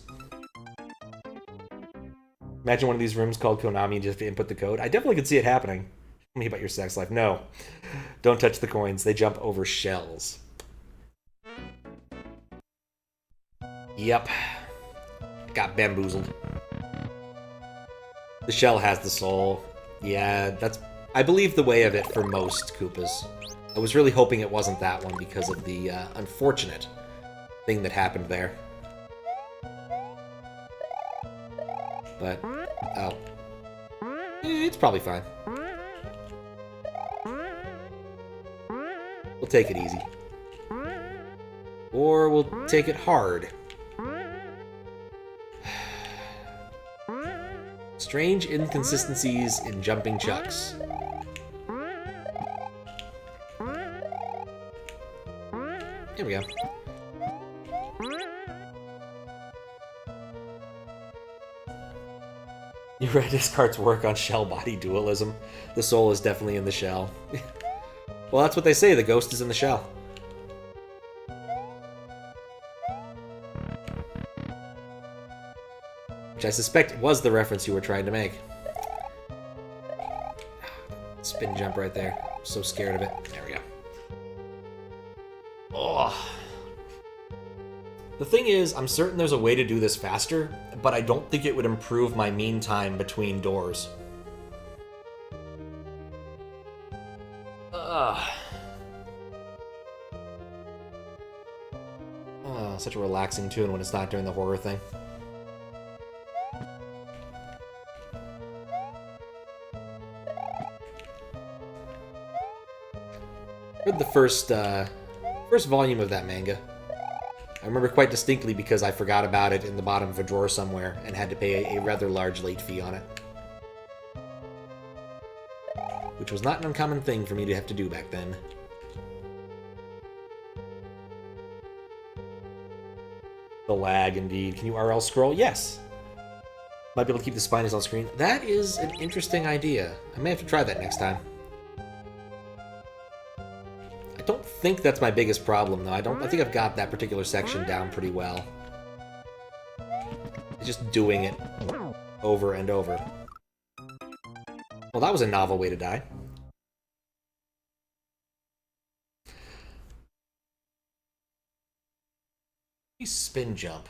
Imagine one of these rooms called Konami and just input the code. I definitely could see it happening. Tell me about your sex life. No. Don't touch the coins. They jump over shells. Yep. Got bamboozled. The shell has the soul. Yeah, that's, I believe, the way of it for most Koopas. I was really hoping it wasn't that one because of the unfortunate thing that happened there. But, oh. It's probably fine. We'll take it easy. Or we'll take it hard. Strange inconsistencies in jumping chucks. Here we go. You read Descartes' work on shell-body dualism. The soul is definitely in the shell. Well, that's what they say. The ghost is in the shell. Which I suspect was the reference you were trying to make. Spin jump right there. I'm so scared of it. There we go. Oh. The thing is, I'm certain there's a way to do this faster, but I don't think it would improve my mean time between doors. Oh, such a relaxing tune when it's not doing the horror thing. Read the first volume of that manga. I remember quite distinctly because I forgot about it in the bottom of a drawer somewhere and had to pay a rather large late fee on it. Which was not an uncommon thing for me to have to do back then. The lag, indeed. Can you RL scroll? Yes! Might be able to keep the spines on screen. That is an interesting idea. I may have to try that next time. I don't think that's my biggest problem, though. I think I've got that particular section down pretty well. It's just doing it over and over. Well, that was a novel way to die. Spin jump.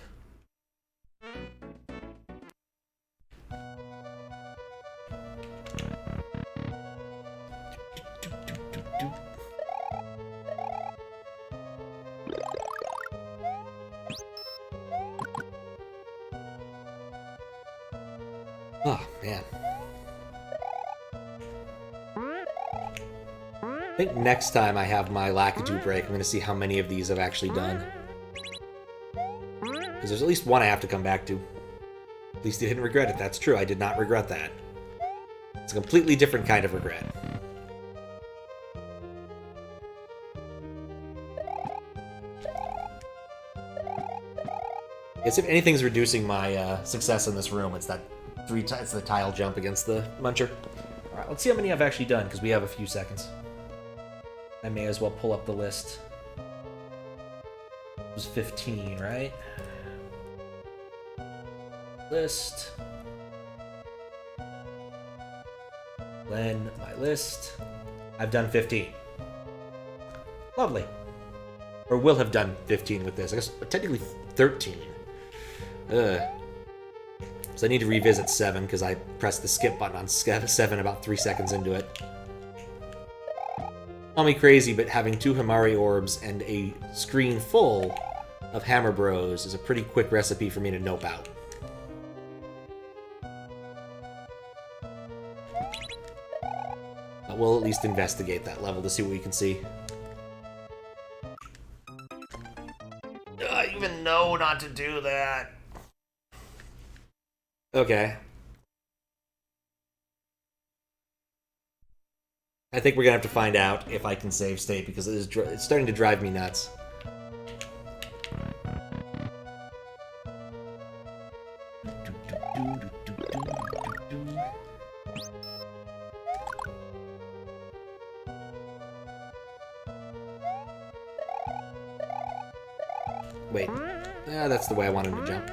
Oh, man. I think next time I have my Lakitu break, I'm going to see how many of these I've actually done. Because there's at least one I have to come back to. At least I didn't regret it. That's true. I did not regret that. It's a completely different kind of regret. I guess if anything's reducing my success in this room, it's that it's the tile jump against the muncher. Alright, let's see how many I've actually done, because we have a few seconds. I may as well pull up the list. It was 15, right? List. Then my list. I've done 15. Lovely. Or will have done 15 with this. I guess technically 13. So I need to revisit 7 because I pressed the skip button on 7 about 3 seconds into it. Call me crazy, but having 2 Himari orbs and a screen full of Hammer Bros is a pretty quick recipe for me to nope out. we'll at least investigate that level to see what we can see. I even know not to do that. Okay. I think we're gonna have to find out if I can save state because it's starting to drive me nuts. Wait. That's the way I want him to jump.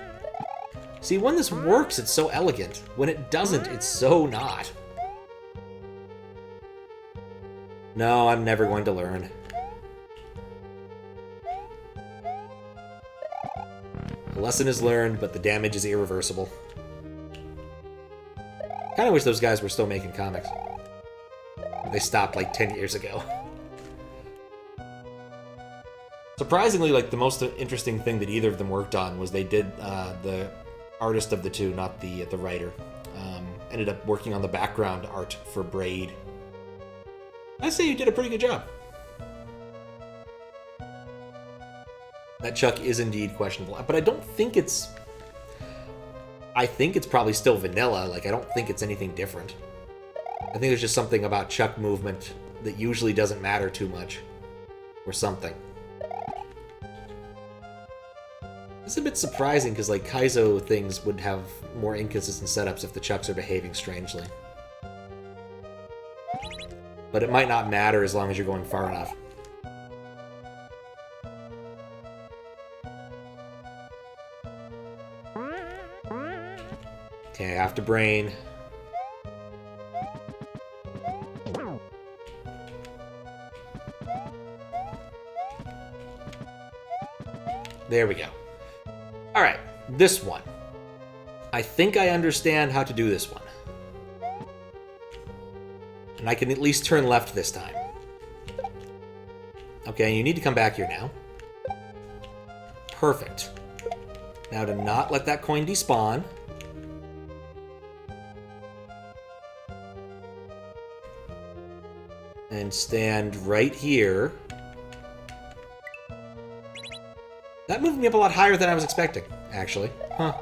See, when this works, it's so elegant. When it doesn't, it's so not. No, I'm never going to learn. The lesson is learned, but the damage is irreversible. Kinda wish those guys were still making comics. They stopped like 10 years ago. Surprisingly, like, the most interesting thing that either of them worked on was they did, the artist of the two, not the writer, ended up working on the background art for Braid. I say you did a pretty good job. That Chuck is indeed questionable, but I don't think it's... I think it's probably still vanilla, like, I don't think it's anything different. I think there's just something about Chuck movement that usually doesn't matter too much. Or something. It's a bit surprising, because, like, Kaizo things would have more inconsistent setups if the Chucks are behaving strangely. But it might not matter as long as you're going far enough. Okay, I have to brain. There we go. Alright, this one. I think I understand how to do this one. And I can at least turn left this time. Okay, you need to come back here now. Perfect. Now to not let that coin despawn. And stand right here. That moved me up a lot higher than I was expecting, actually. Huh.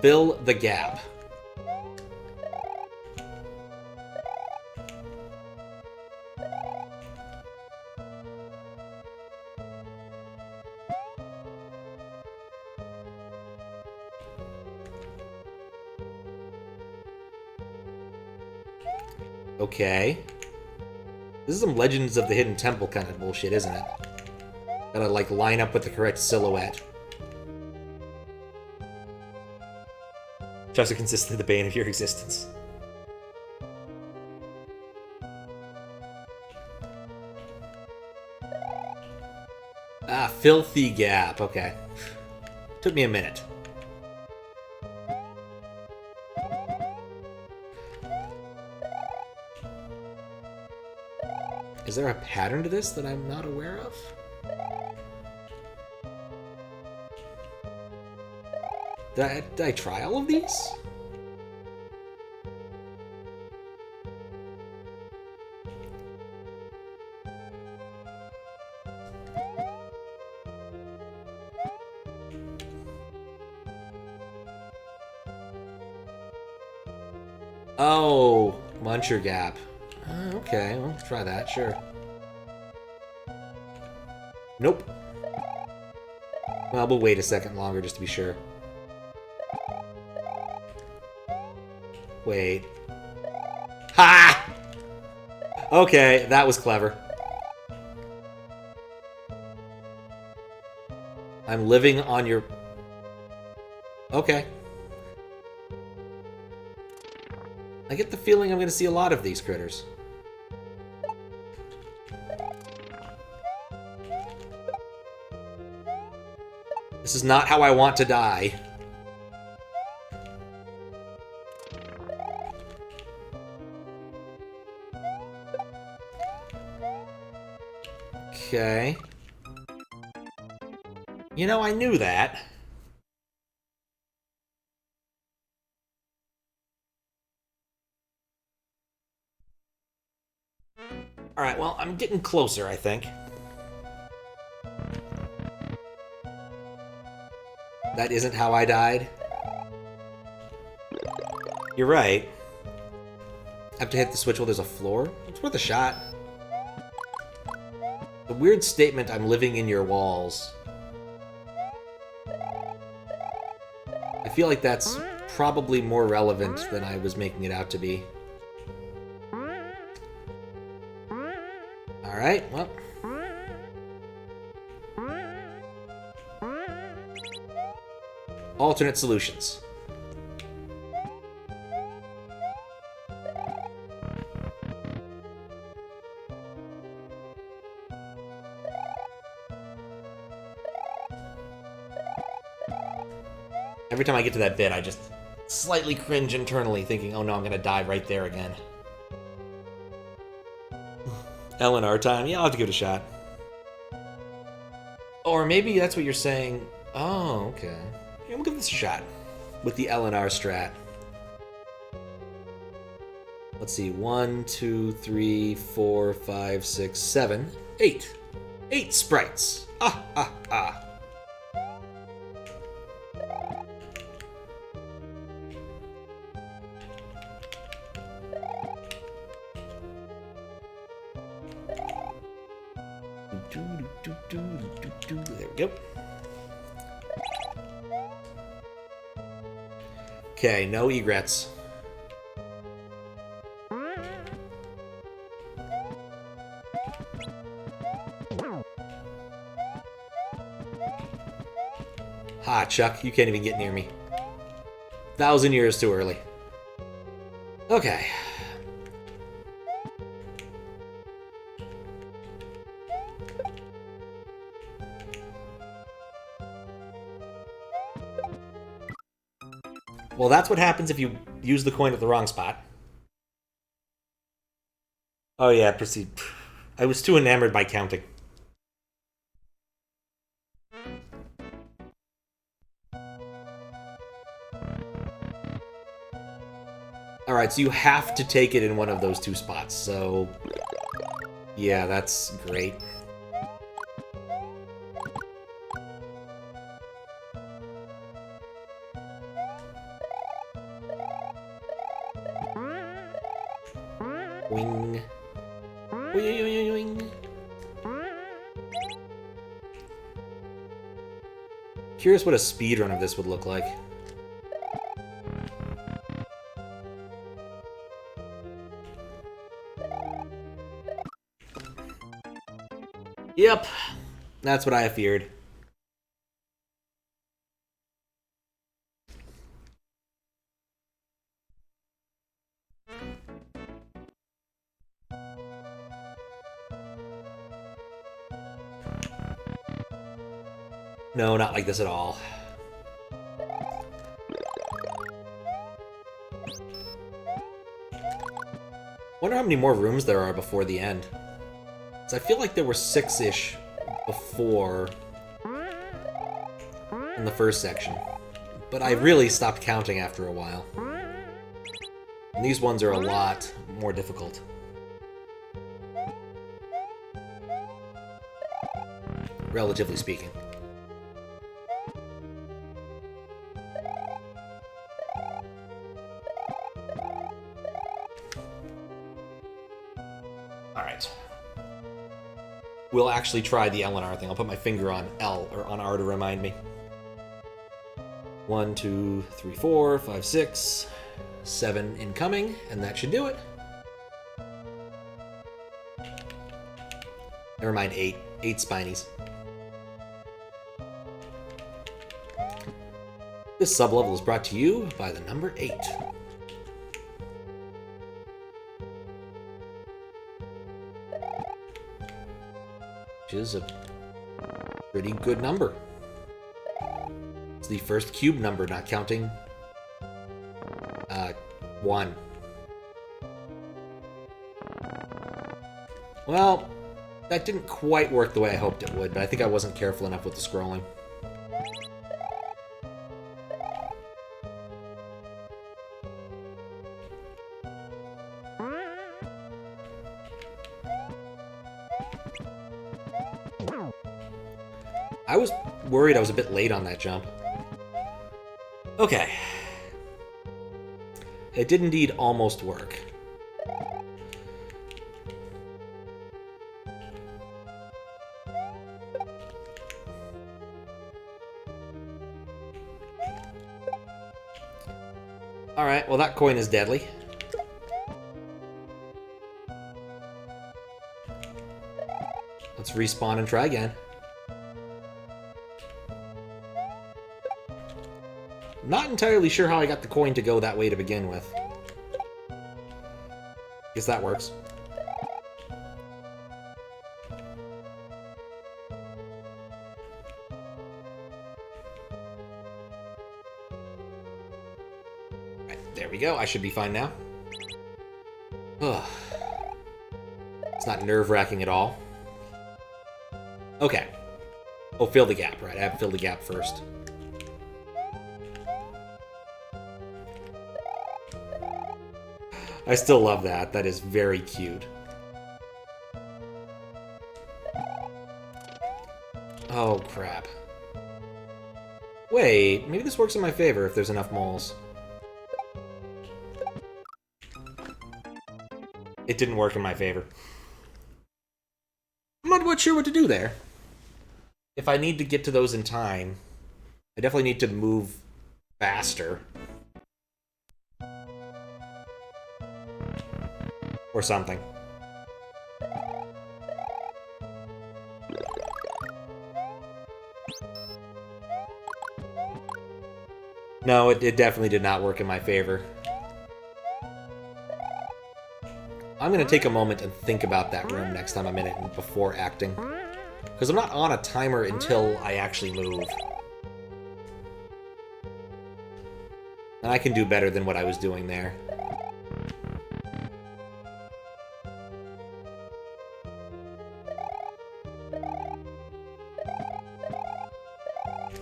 Fill the gap. Okay. This is some Legends of the Hidden Temple kind of bullshit, isn't it? Gotta, like, line up with the correct silhouette. Just consistently the bane of your existence. Ah, filthy gap. Okay. Took me a minute. Is there a pattern to this that I'm not aware of? Did I try all of these? Oh, Muncher Gap. Okay, well, try that, sure. Nope. Well, we'll wait a second longer just to be sure. Wait. Ha! Okay, that was clever. I'm living on your... Okay. I get the feeling I'm going to see a lot of these critters. This is not how I want to die. Okay. You know, I knew that. Alright, well, I'm getting closer, I think. That isn't how I died. You're right. I have to hit the switch while there's a floor? It's worth a shot. The weird statement, I'm living in your walls. I feel like that's probably more relevant than I was making it out to be. Alright, well. Alternate solutions. Every time I get to that bit, I just slightly cringe internally, thinking, oh no, I'm gonna die right there again. L&R time? Yeah, I'll have to give it a shot. Or maybe that's what you're saying. Oh, okay. Yeah, we'll give this a shot. With the L&R strat. Let's see. 1, 2, 3, 4, 5, 6, 7, 8. 8 sprites. Ah, ah, ah. There we go. Okay, no egrets. Ha, Chuck, you can't even get near me. 1,000 years too early. Okay. Well, that's what happens if you use the coin at the wrong spot. Oh yeah, proceed. I was too enamored by counting. Alright, so you have to take it in one of those two spots, so... yeah, that's great. Wing. Wing, wing. Curious what a speedrun of this would look like. Yep, that's what I feared. No, not like this at all. Wonder how many more rooms there are before the end. So I feel like there were 6-ish before in the first section. But I really stopped counting after a while. And these ones are a lot more difficult. Relatively speaking. Alright. We'll actually try the L&R thing. I'll put my finger on L, or on R to remind me. 1, 2, 3, 4, 5, 6, 7 incoming, and that should do it. Never mind, 8. 8 spinies. This sublevel is brought to you by the number 8. Which is a pretty good number. It's the first cube number, not counting 1. Well, that didn't quite work the way I hoped it would, but I think I wasn't careful enough with the scrolling. I was worried I was a bit late on that jump. Okay. It did indeed almost work. Alright, well that coin is deadly. Let's respawn and try again. Not entirely sure how I got the coin to go that way to begin with. Guess that works. There we go, I should be fine now. Ugh. It's not nerve-wracking at all. Okay. Oh, fill the gap, right. I have to fill the gap first. I still love that. That is very cute. Oh, crap. Wait, maybe this works in my favor if there's enough moles. It didn't work in my favor. I'm not quite sure what to do there. If I need to get to those in time, I definitely need to move faster. Or something. No, it definitely did not work in my favor. I'm going to take a moment and think about that room next time I'm in it before acting. Because I'm not on a timer until I actually move. And I can do better than what I was doing there.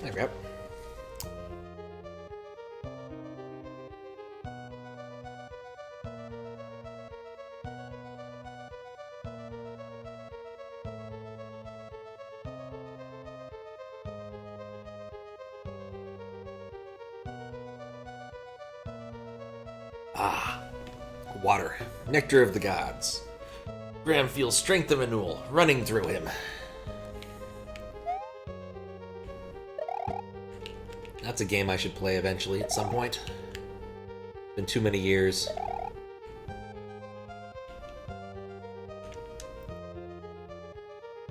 There we go. Ah, water. Nectar of the gods. Graham feels strength of renewal running through him. That's a game I should play eventually at some point. Been too many years.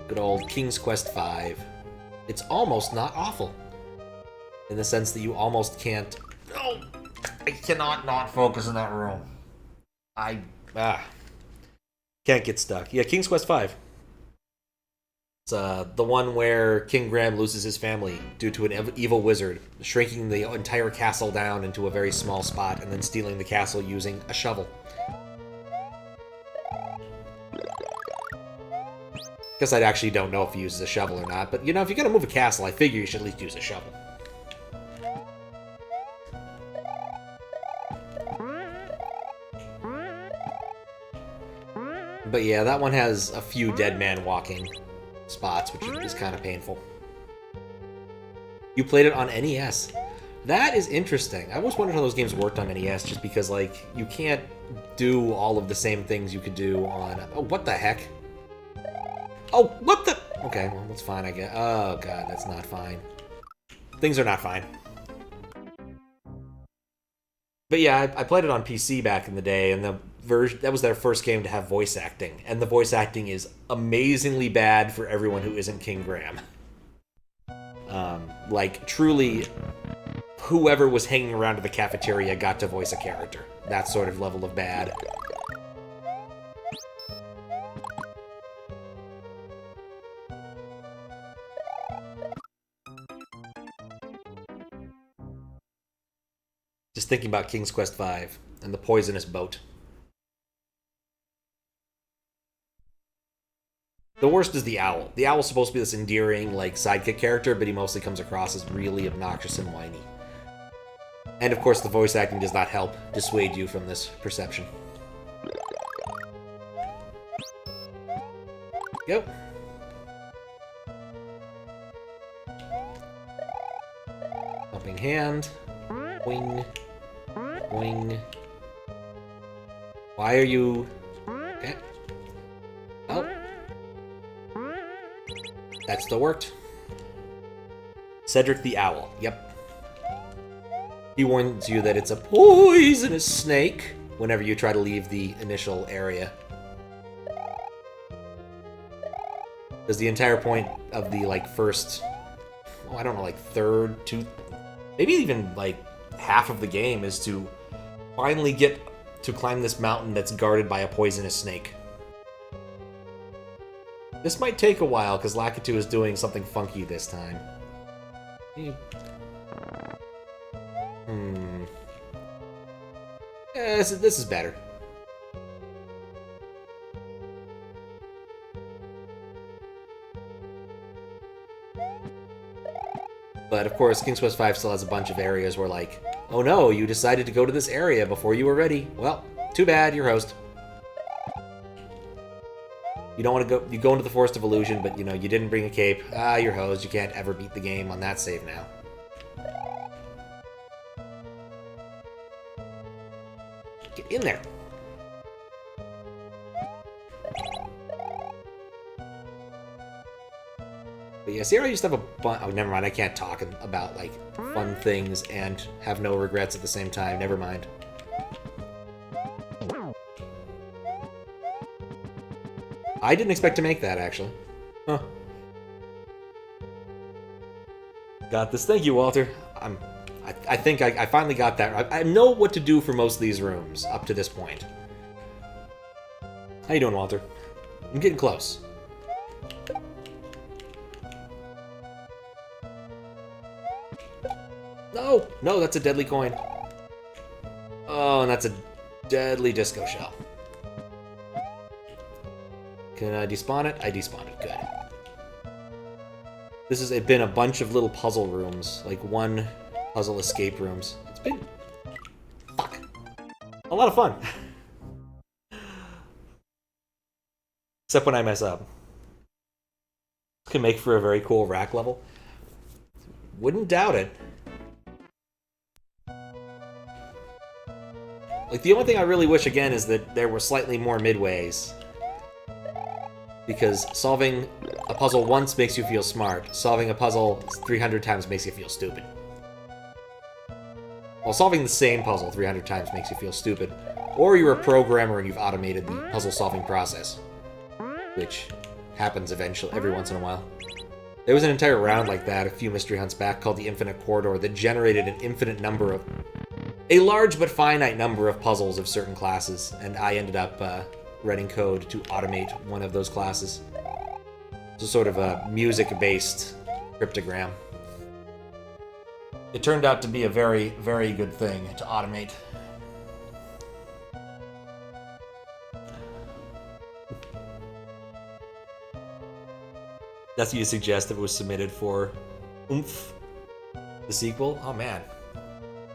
Good old King's Quest V. It's almost not awful. In the sense that you almost can't... Oh! I cannot not focus in that room. Can't get stuck. Yeah, King's Quest V. It's the one where King Graham loses his family due to an evil wizard, shrinking the entire castle down into a very small spot and then stealing the castle using a shovel. Guess I actually don't know if he uses a shovel or not, but you know, if you're gonna move a castle, I figure you should at least use a shovel. But yeah, that one has a few dead man walking spots, which is kind of painful. You played it on NES. That is interesting. I always wondered how those games worked on NES, just because, like, you can't do all of the same things you could do on... Oh, what the heck? Oh, what the... Okay, well, that's fine, I guess. Oh, God, that's not fine. Things are not fine. But yeah, I played it on PC back in the day, and that was their first game to have voice acting, and the voice acting is amazingly bad for everyone who isn't King Graham. Like, truly, whoever was hanging around at the cafeteria got to voice a character. That sort of level of bad. Just thinking about King's Quest V and the poisonous boat. The worst is the owl. The owl's supposed to be this endearing, like, sidekick character, but he mostly comes across as really obnoxious and whiny. And of course, the voice acting does not help dissuade you from this perception. Go. in hand. Wing. Wing. Why are you... Okay. Oh. That still worked. Cedric the Owl. Yep. He warns you that it's a poisonous snake whenever you try to leave the initial area. Because the entire point of the, like, first... Oh, I don't know, like, third, maybe even, like, half of the game is to finally get to climb this mountain that's guarded by a poisonous snake. This might take a while, because Lakitu is doing something funky this time. Yeah, this is better. But, of course, King's Quest V still has a bunch of areas where, like, oh no, you decided to go to this area before you were ready. Well, too bad, you're host. You don't want to go, you go into the Forest of Illusion, but, you know, you didn't bring a cape. Ah, you're hosed. You can't ever beat the game on that save now. Get in there. But yeah, see, I used to have a bunch... Oh, never mind, I can't talk about, like, fun things and have no regrets at the same time. Never mind. I didn't expect to make that, actually. Huh. Got this. Thank you, Walter. I think I finally got that. I know what to do for most of these rooms up to this point. How you doing, Walter? I'm getting close. No! No, that's a deadly coin. Oh, and that's a deadly disco shell. Can I despawn it? I despawned it. Good. This has been a bunch of little puzzle rooms. Like, one puzzle escape rooms. It's been... Fuck. A lot of fun. Except when I mess up. This can make for a very cool rack level. Wouldn't doubt it. Like, the only thing I really wish, again, is that there were slightly more midways. Because solving a puzzle once makes you feel smart. Solving a puzzle 300 times makes you feel stupid. Well, solving the same puzzle 300 times makes you feel stupid. Or you're a programmer and you've automated the puzzle-solving process. Which happens eventually, every once in a while. There was an entire round like that a few mystery hunts back called the Infinite Corridor that generated an infinite number of... a large but finite number of puzzles of certain classes, and I ended up writing code to automate one of those classes. It's a sort of a music-based cryptogram. It turned out to be a very, very good thing to automate. That's what you suggest if it was submitted for Oomph, the sequel? Oh man.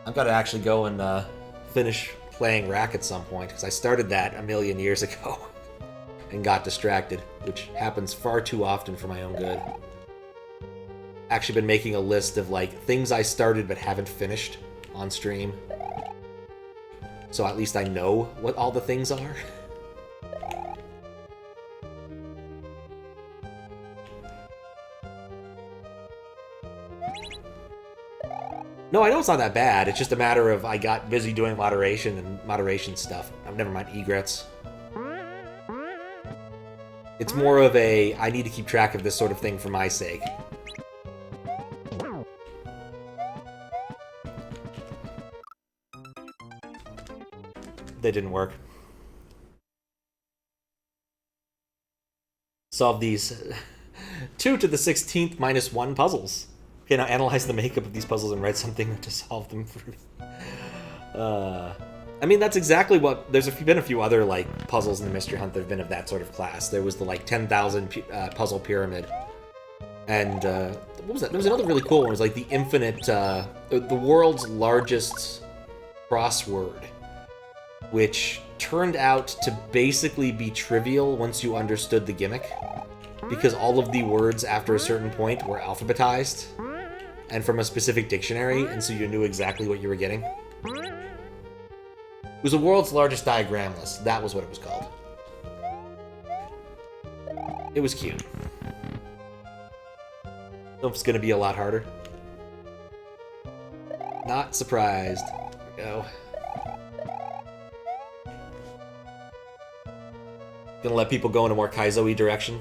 I've got to actually go and finish playing Rack at some point, because I started that a million years ago and got distracted, which happens far too often for my own good. Actually been making a list of, like, things I started but haven't finished on stream. So at least I know what all the things are. No, I know it's not that bad. It's just a matter of I got busy doing moderation and moderation stuff. Oh, never mind, egrets. It's more of a, I need to keep track of this sort of thing for my sake. That didn't work. Solve these 2 to the 16th minus 1 puzzles. Okay, now analyze the makeup of these puzzles and write something to solve them for me. I mean, that's exactly what... There's been a few other, like, puzzles in the Mystery Hunt that have been of that sort of class. There was the, like, 10,000 puzzle pyramid. And, what was that? There was another really cool one. It was, like, the infinite... the world's largest crossword. Which turned out to basically be trivial once you understood the gimmick. Because all of the words after a certain point were alphabetized. and from a specific dictionary, and so you knew exactly what you were getting. It was the world's largest diagram list. That was what it was called. It was cute. It's going to be a lot harder. Not surprised. There we go. Gonna let people go in a more Kaizo-y direction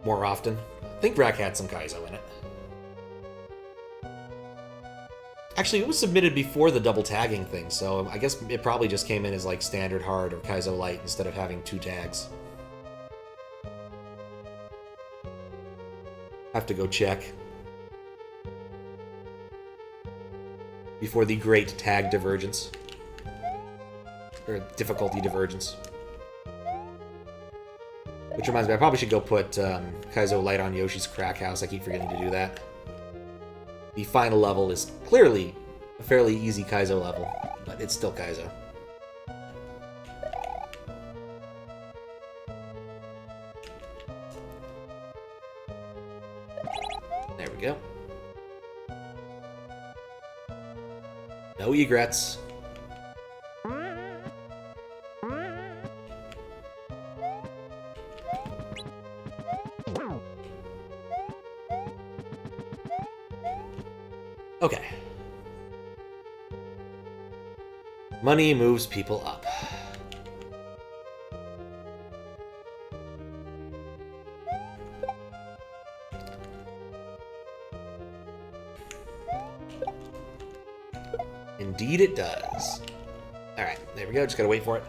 more often. I think Rack had some Kaizo in it. Actually, it was submitted before the double tagging thing, so I guess it probably just came in as like standard hard or Kaizo light instead of having 2 tags. Have to go check. Before the great tag divergence. Or difficulty divergence. Which reminds me, I probably should go put Kaizo Light on Yoshi's Crack House. I keep forgetting to do that. The final level is clearly a fairly easy Kaizo level, but it's still Kaizo. There we go. No egrets. Okay. Money moves people up. Indeed it does. Alright, there we go. Just gotta wait for it.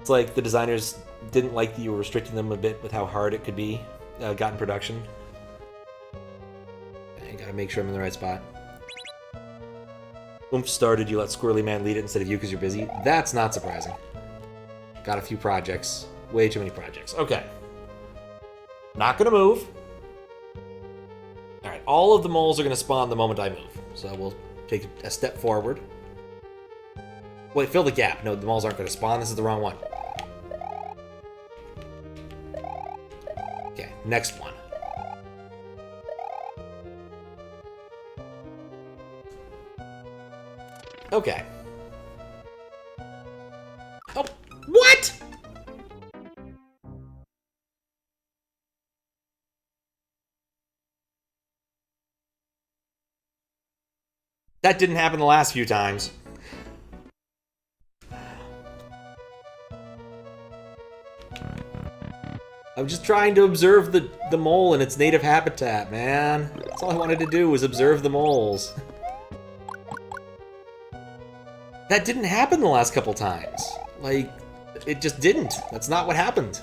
It's like the designers didn't like that you were restricting them a bit with how hard it could be got in production. Gotta make sure I'm in the right spot. Oomph started, you let Squirrely Man lead it instead of you because you're busy. That's not surprising. Got a few projects. Way too many projects. Okay. Not gonna move. Alright, all of the moles are gonna spawn the moment I move. So we'll take a step forward. Wait, fill the gap. No, the moles aren't gonna spawn. This is the wrong one. Okay, next one. Okay. Oh, what? That didn't happen the last few times. I'm just trying to observe the mole in its native habitat, man. That's all I wanted to do was observe the moles. That didn't happen the last couple times. Like, it just didn't. That's not what happened.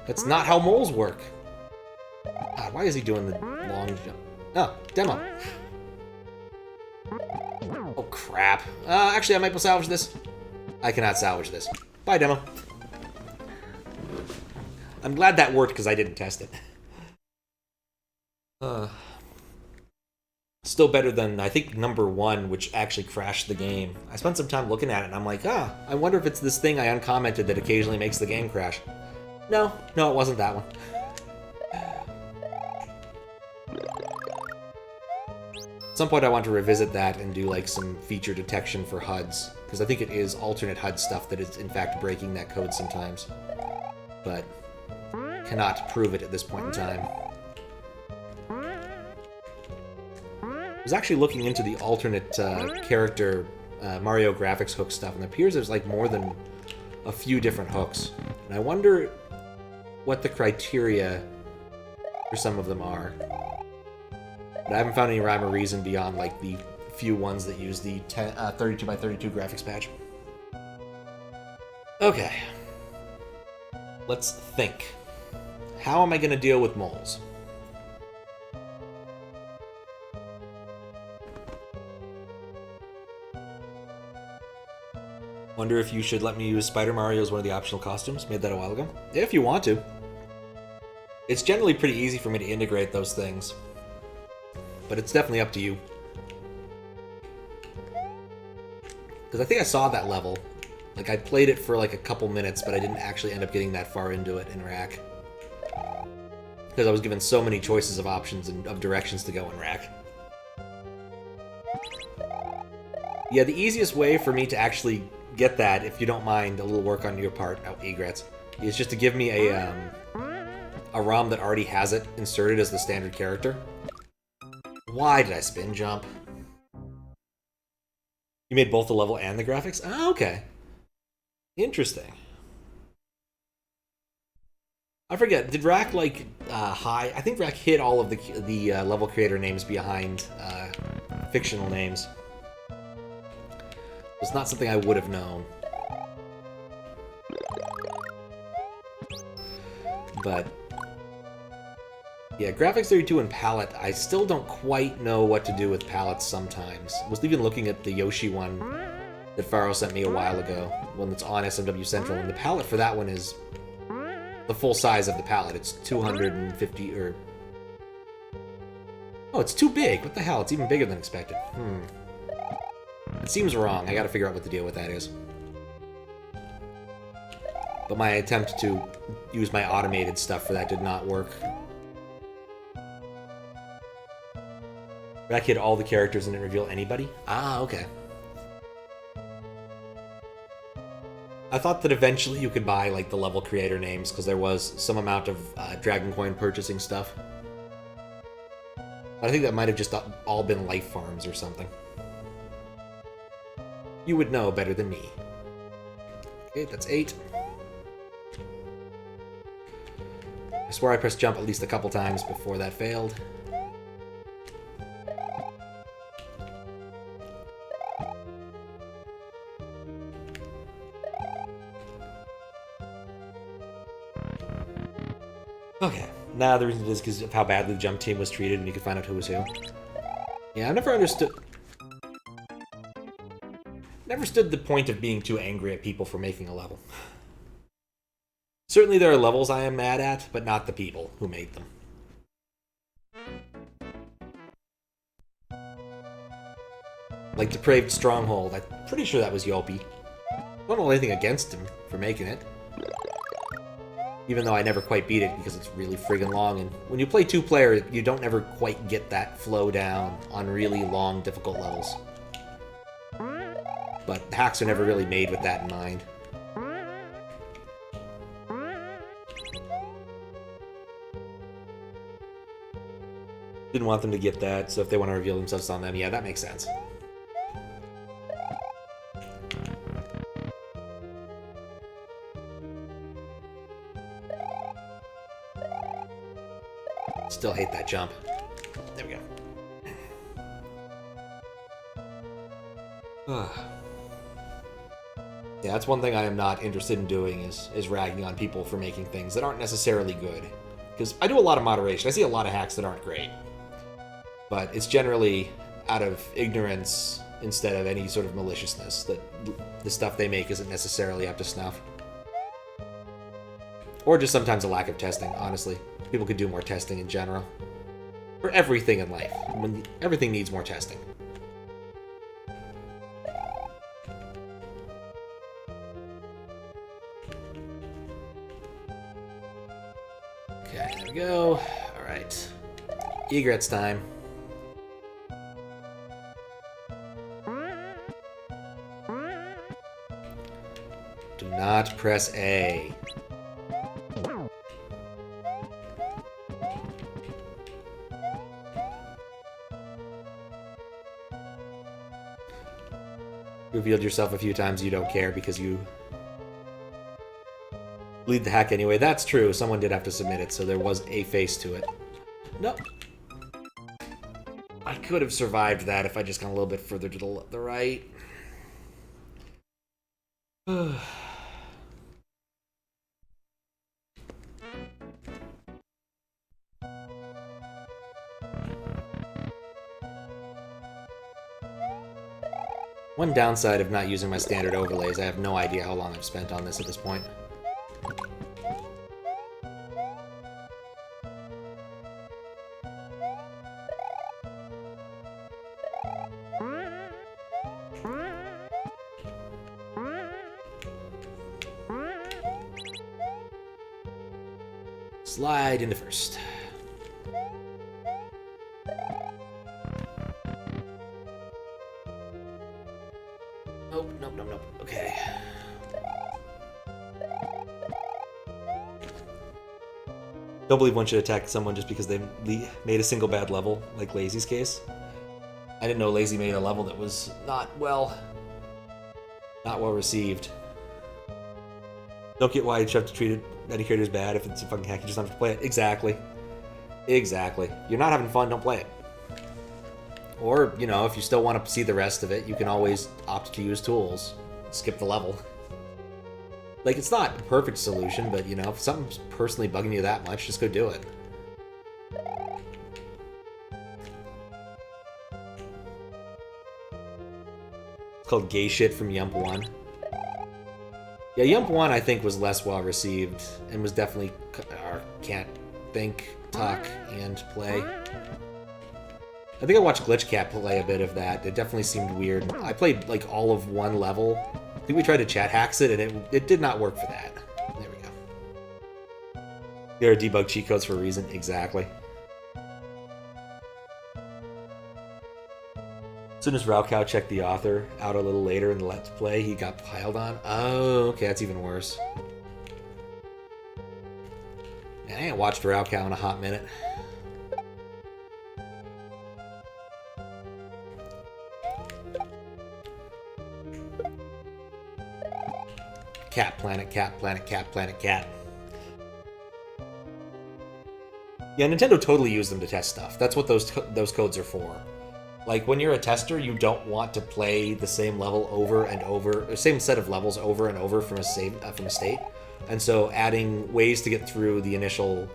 That's not how moles work. Ah, why is he doing the long jump? Oh, demo. Oh, crap. Actually, I might be able to salvage this. I cannot salvage this. Bye, demo. I'm glad that worked because I didn't test it. Still better than, I think, number 1, which actually crashed the game. I spent some time looking at it, and I'm like, I wonder if it's this thing I uncommented that occasionally makes the game crash. No, it wasn't that one. At some point I want to revisit that and do, like, some feature detection for HUDs, because I think it is alternate HUD stuff that is, in fact, breaking that code sometimes. But cannot prove it at this point in time. I was actually looking into the alternate character Mario graphics hook stuff, and it appears there's like more than a few different hooks. And I wonder what the criteria for some of them are. But I haven't found any rhyme or reason beyond like the few ones that use the 32x32 graphics patch. Okay. Let's think. How am I going to deal with moles? Wonder if you should let me use Spider Mario as one of the optional costumes. Made that a while ago. If you want to. It's generally pretty easy for me to integrate those things. But it's definitely up to you. Because I think I saw that level. Like, I played it for like a couple minutes, but I didn't actually end up getting that far into it in Rack. because I was given so many choices of options and of directions to go in rack. Yeah, the easiest way for me to actually get that, if you don't mind a little work on your part, egrets, is just to give me a ROM that already has it inserted as the standard character. Why did I spin jump? You made both the level and the graphics? Oh, okay. Interesting. I forget, did Rack, like, hide? I think Rack hid all of the level creator names behind fictional names. It's not something I would have known. But yeah, Graphics 32 and palette, I still don't quite know what to do with palettes sometimes. I was even looking at the Yoshi one that Faro sent me a while ago, one that's on SMW Central, and the palette for that one is the full size of the palette. It's 250 or... Oh, it's too big. What the hell? It's even bigger than expected. It seems wrong. I gotta figure out what the deal with that is. But my attempt to use my automated stuff for that did not work. Rack hid all the characters and didn't reveal anybody? Ah, okay. I thought that eventually you could buy, like, the level creator names, because there was some amount of Dragon Coin purchasing stuff. But I think that might have just all been life farms or something. You would know better than me. Okay, that's 8. I swear I pressed jump at least a couple times before that failed. Okay, now the reason is because of how badly the jump team was treated and you could find out who was who. Yeah, I've never understood the point of being too angry at people for making a level. Certainly there are levels I am mad at, but not the people who made them. Like Depraved Stronghold, I'm pretty sure that was Yopi. I don't know anything against him for making it. Even though I never quite beat it because it's really friggin' long, and when you play 2-player, you don't ever quite get that flow down on really long, difficult levels. But hacks are never really made with that in mind. Didn't want them to get that, so if they want to reveal themselves on them, yeah, that makes sense. Still hate that jump. There we go. Yeah, that's one thing I am not interested in doing is ragging on people for making things that aren't necessarily good. Because I do a lot of moderation. I see a lot of hacks that aren't great. But it's generally out of ignorance instead of any sort of maliciousness that the stuff they make isn't necessarily up to snuff. Or just sometimes a lack of testing, honestly. People could do more testing in general. For everything in life. Everything needs more testing. Okay, there we go. Alright. Egrets time. Do not press A. Revealed yourself a few times, you don't care because you lead the hack anyway. That's true. Someone did have to submit it, so there was a face to it. No. I could have survived that if I just gone a little bit further to the right. One downside of not using my standard overlays, I have no idea how long I've spent on this at this point. Slide into first. Nope, nope, nope, nope. Okay. Don't believe one should attack someone just because they made a single bad level, like Lazy's case. I didn't know Lazy made a level that was not well received. Don't get why you have to treat any characters bad if it's a fucking hack. You just don't have to play it. Exactly. Exactly. You're not having fun, don't play it. Or, you know, if you still want to see the rest of it, you can always opt to use tools. Skip the level. Like, it's not a perfect solution, but, you know, if something's personally bugging you that much, just go do it. It's called Gay Shit from Yump 1. Yeah, Yump 1, I think, was less well-received, and was definitely... or can't think, talk, and play. I think I watched Glitchcat play a bit of that. It definitely seemed weird. I played, like, all of one level. I think we tried to chat hacks it, and it did not work for that. There we go. There are debug cheat codes for a reason. Exactly. As soon as Raocow checked the author out a little later in the Let's Play, he got piled on. Oh, okay, that's even worse. Man, I ain't watched Raocow in a hot minute. Cat planet, cat planet, cat planet, cat. Yeah, Nintendo totally used them to test stuff. That's what those codes are for. Like, when you're a tester, you don't want to play the same level over and over, the same set of levels over and over from a state. And so adding ways to get through the initial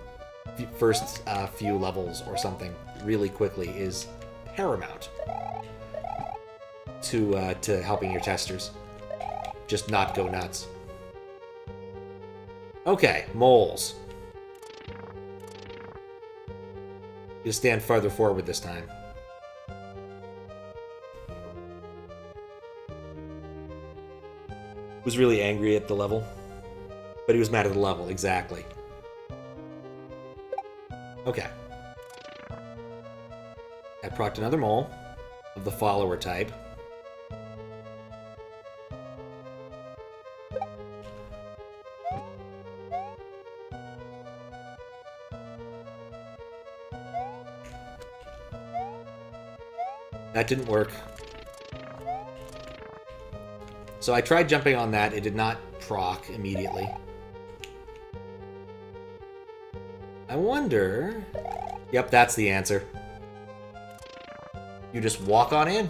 first few levels or something really quickly is paramount to helping your testers just not go nuts. Okay, moles. You stand farther forward this time. Was really angry at the level, but he was mad at the level, exactly. Okay. I procced another mole of the follower type. That didn't work. So I tried jumping on that. It did not proc immediately. I wonder... Yep, that's the answer. You just walk on in.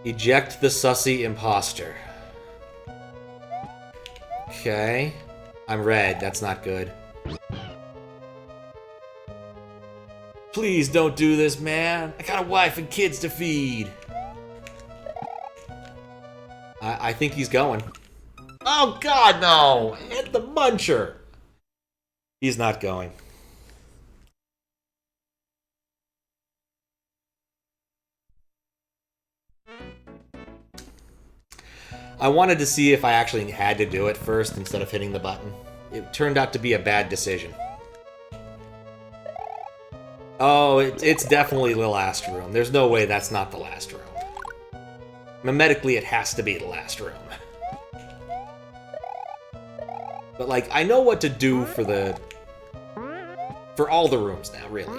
Eject the sussy imposter. Okay. I'm red. That's not good. Please don't do this, man. I got a wife and kids to feed. I think he's going. Oh, God, no. Hit the muncher. He's not going. I wanted to see if I actually had to do it first instead of hitting the button. It turned out to be a bad decision. Oh, it's definitely the last room. There's no way that's not the last room. Memetically, it has to be the last room. But, like, I know what to do for all the rooms now, really.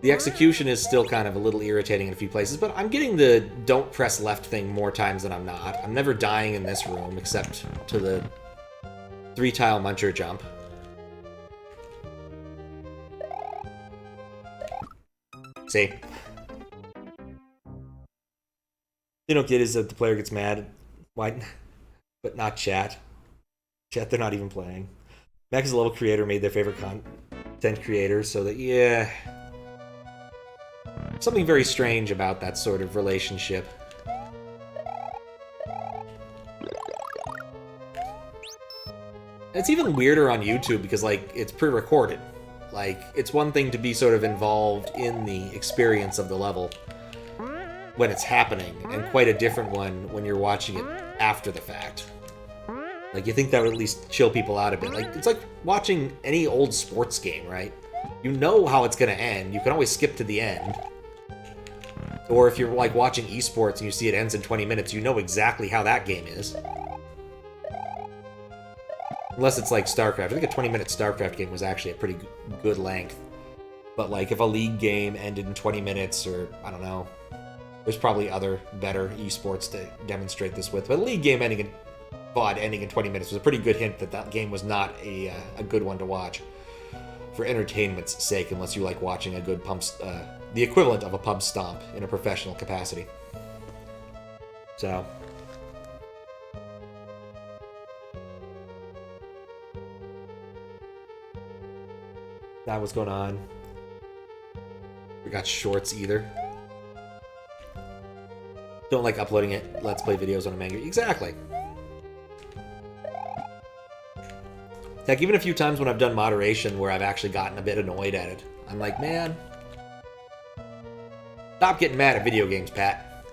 The execution is still kind of a little irritating in a few places, but I'm getting the don't press left thing more times than I'm not. I'm never dying in this room, except to the 3-tile muncher jump. See? They don't get is that the player gets mad. Why? But not chat. Chat, they're not even playing. Max is a level creator, made their favorite content creators, so that, yeah. Something very strange about that sort of relationship. It's even weirder on YouTube because, like, it's pre-recorded. Like, it's one thing to be sort of involved in the experience of the level when it's happening, and quite a different one when you're watching it after the fact. Like, you think that would at least chill people out a bit. Like, it's like watching any old sports game, right? You know how it's gonna end. You can always skip to the end. Or if you're, like, watching esports and you see it ends in 20 minutes, you know exactly how that game is. Unless it's like StarCraft. I think a 20-minute StarCraft game was actually a pretty good length. But, like, if a League game ended in 20 minutes, or, I don't know, there's probably other better esports to demonstrate this with. But a League game ending in 20 minutes was a pretty good hint that that game was not a good one to watch for entertainment's sake, unless you like watching a good the equivalent of a pub stomp in a professional capacity. So... that was going on. We got shorts either. Don't like uploading it. Let's Play videos on a manga. Exactly. Heck, even a few times when I've done moderation where I've actually gotten a bit annoyed at it, I'm like, man, stop getting mad at video games, Pat.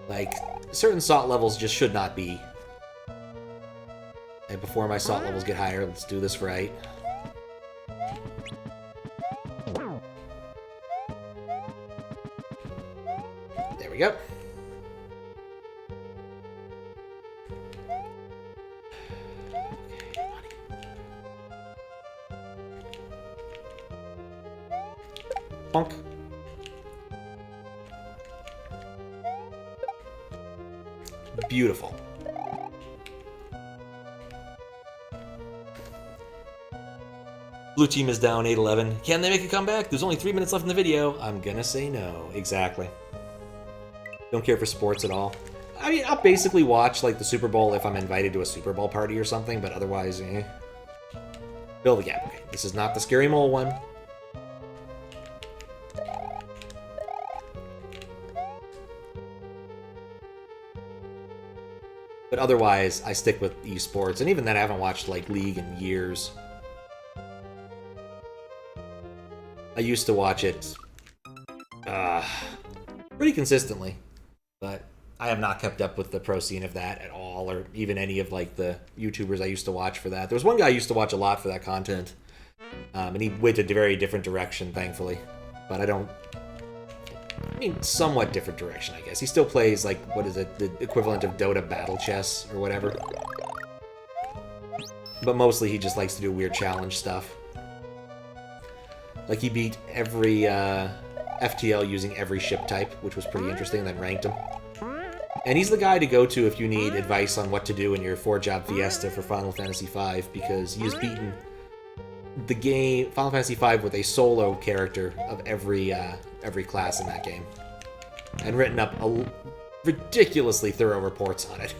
Like, certain salt levels just should not be. And before my salt levels get higher, let's do this right. There we go. Bonk. Beautiful. Blue team is down 8-11. Can they make a comeback? There's only 3 minutes left in the video. I'm gonna say no. Exactly. Don't care for sports at all. I mean, I'll basically watch, like, the Super Bowl if I'm invited to a Super Bowl party or something, but otherwise, eh. Fill the gap. Okay, this is not the Scary Mole one. But otherwise, I stick with esports, and even then I haven't watched, like, League in years. I used to watch it pretty consistently, but I have not kept up with the pro scene of that at all, or even any of, like, the YouTubers I used to watch for that. There was one guy I used to watch a lot for that content, and he went a very different direction, thankfully. But I mean, somewhat different direction, I guess. He still plays, like, what is it, the equivalent of Dota Battle Chess, or whatever. But mostly he just likes to do weird challenge stuff. Like, he beat every FTL using every ship type, which was pretty interesting, and then ranked him. And he's the guy to go to if you need advice on what to do in your 4-job fiesta for Final Fantasy V, because he has beaten the game Final Fantasy V with a solo character of every class in that game, and written up ridiculously thorough reports on it.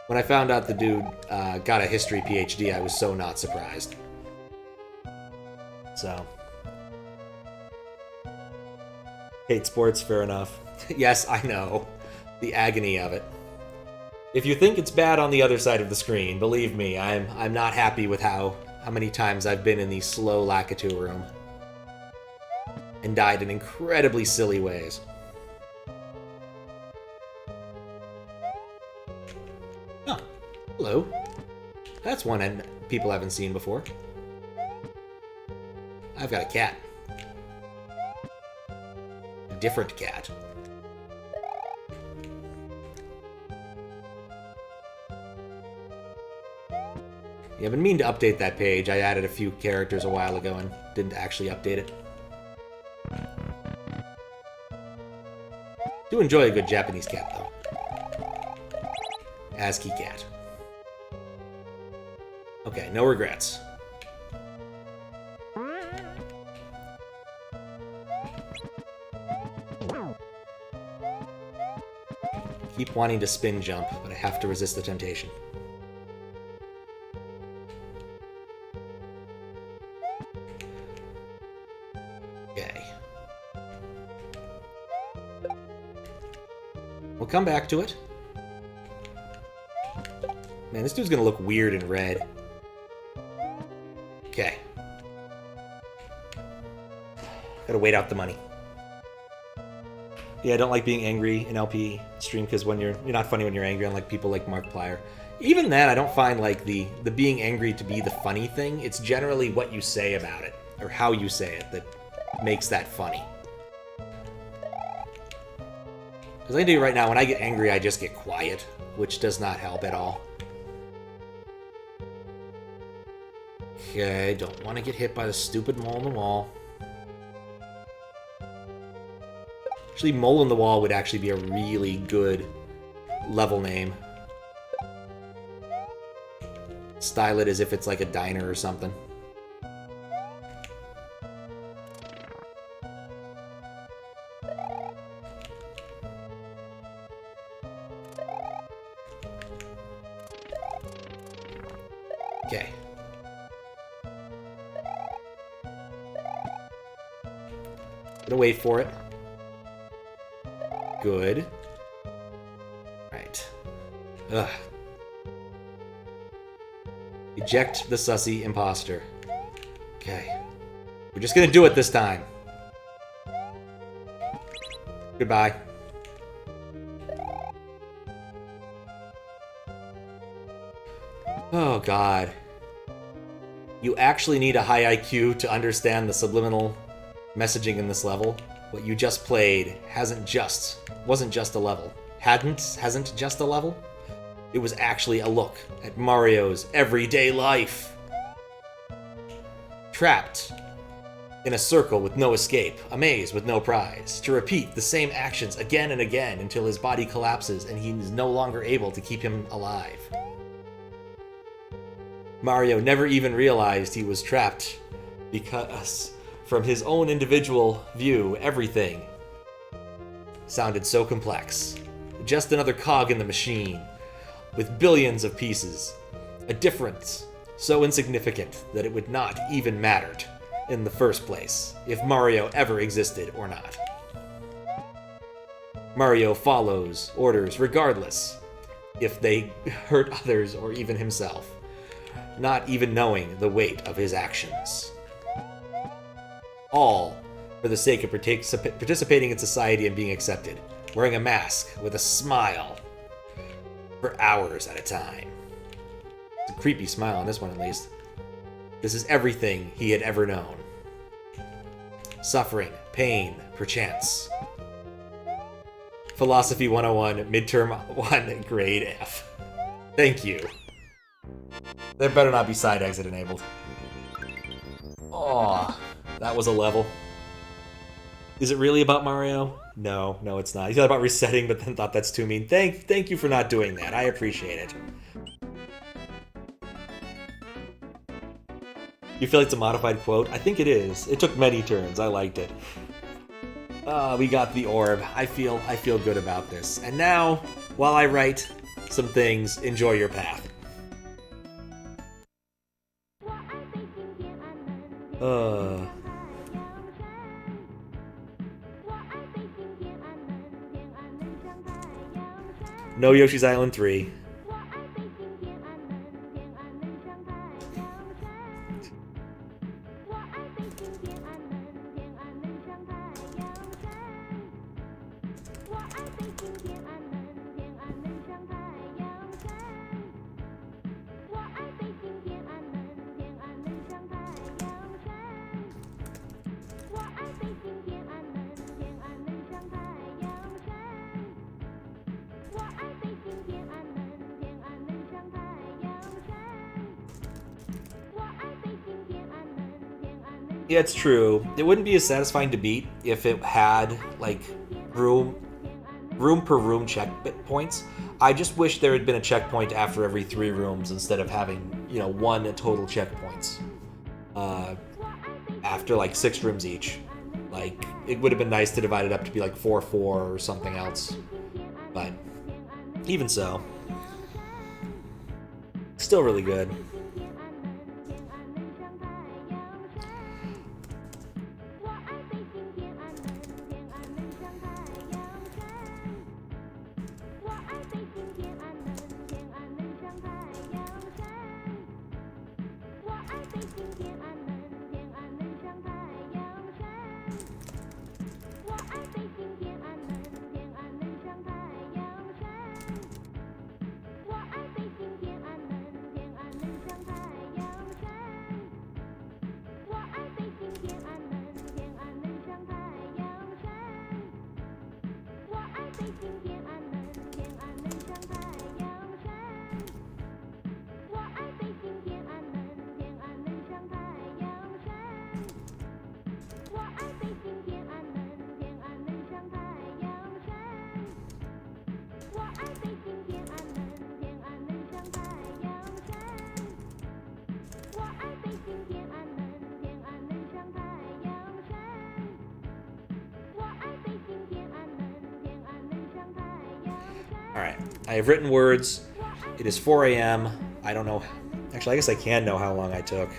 When I found out the dude got a history PhD, I was so not surprised. So, hate sports, fair enough. Yes, I know. The agony of it. If you think it's bad on the other side of the screen, believe me, I'm not happy with how many times I've been in the slow Lakitu room and died in incredibly silly ways. Oh, hello. That's one people haven't seen before. I've got a cat. A different cat. Yeah, I've been meaning to update that page. I added a few characters a while ago and didn't actually update it. Do enjoy a good Japanese cat, though. ASCII cat. Okay, no regrets. Keep wanting to spin jump, but I have to resist the temptation. Okay. We'll come back to it. Man, this dude's gonna look weird in red. Okay. Gotta wait out the money. Yeah, I don't like being angry in LP stream because when you're not funny when you're angry, unlike people like Markiplier. Even then, I don't find like the being angry to be the funny thing. It's generally what you say about it or how you say it that makes that funny. Because I can tell you right now, when I get angry, I just get quiet, which does not help at all. Okay, don't want to get hit by the stupid mole in the wall. Actually, Mole in the Wall would actually be a really good level name. Style it as if it's like a diner or something. Okay. Gonna wait for it. Good. Right. Ugh. Eject the sussy imposter. Okay. We're just gonna do it this time. Goodbye. Oh, God. You actually need a high IQ to understand the subliminal messaging in this level. What you just played wasn't just a level. Hasn't just a level. It was actually a look at Mario's everyday life. Trapped in a circle with no escape, a maze with no prize, to repeat the same actions again and again until his body collapses and he is no longer able to keep him alive. Mario never even realized he was trapped because, from his own individual view, everything sounded so complex. Just another cog in the machine, with billions of pieces. A difference so insignificant that it would not even mattered in the first place if Mario ever existed or not. Mario follows orders regardless if they hurt others or even himself, not even knowing the weight of his actions. All for the sake of participating in society and being accepted, wearing a mask with a smile for hours at a time. It's a creepy smile on this one, at least. This is everything he had ever known. Suffering, pain, perchance. Philosophy 101, midterm 1, grade F. Thank you. There better not be side exit enabled. Oh, that was a level. Is it really about Mario? No, it's not. He thought about resetting, but then thought that's too mean. Thank you for not doing that. I appreciate it. You feel like it's a modified quote? I think it is. It took many turns. I liked it. We got the orb. I feel good about this. And now, while I write some things, enjoy your path. No Yoshi's Island 3. Yeah, it's true. It wouldn't be as satisfying to beat if it had, like, room per room checkpoints. I just wish there had been a checkpoint after every 3 rooms instead of having, 1 total checkpoints. After, like, 6 rooms each. Like, it would have been nice to divide it up to be, like, 4-4 or something else. But, even so. Still really good. Alright, I have written words. It is 4 a.m. I don't know. Actually, I guess I can know how long I took.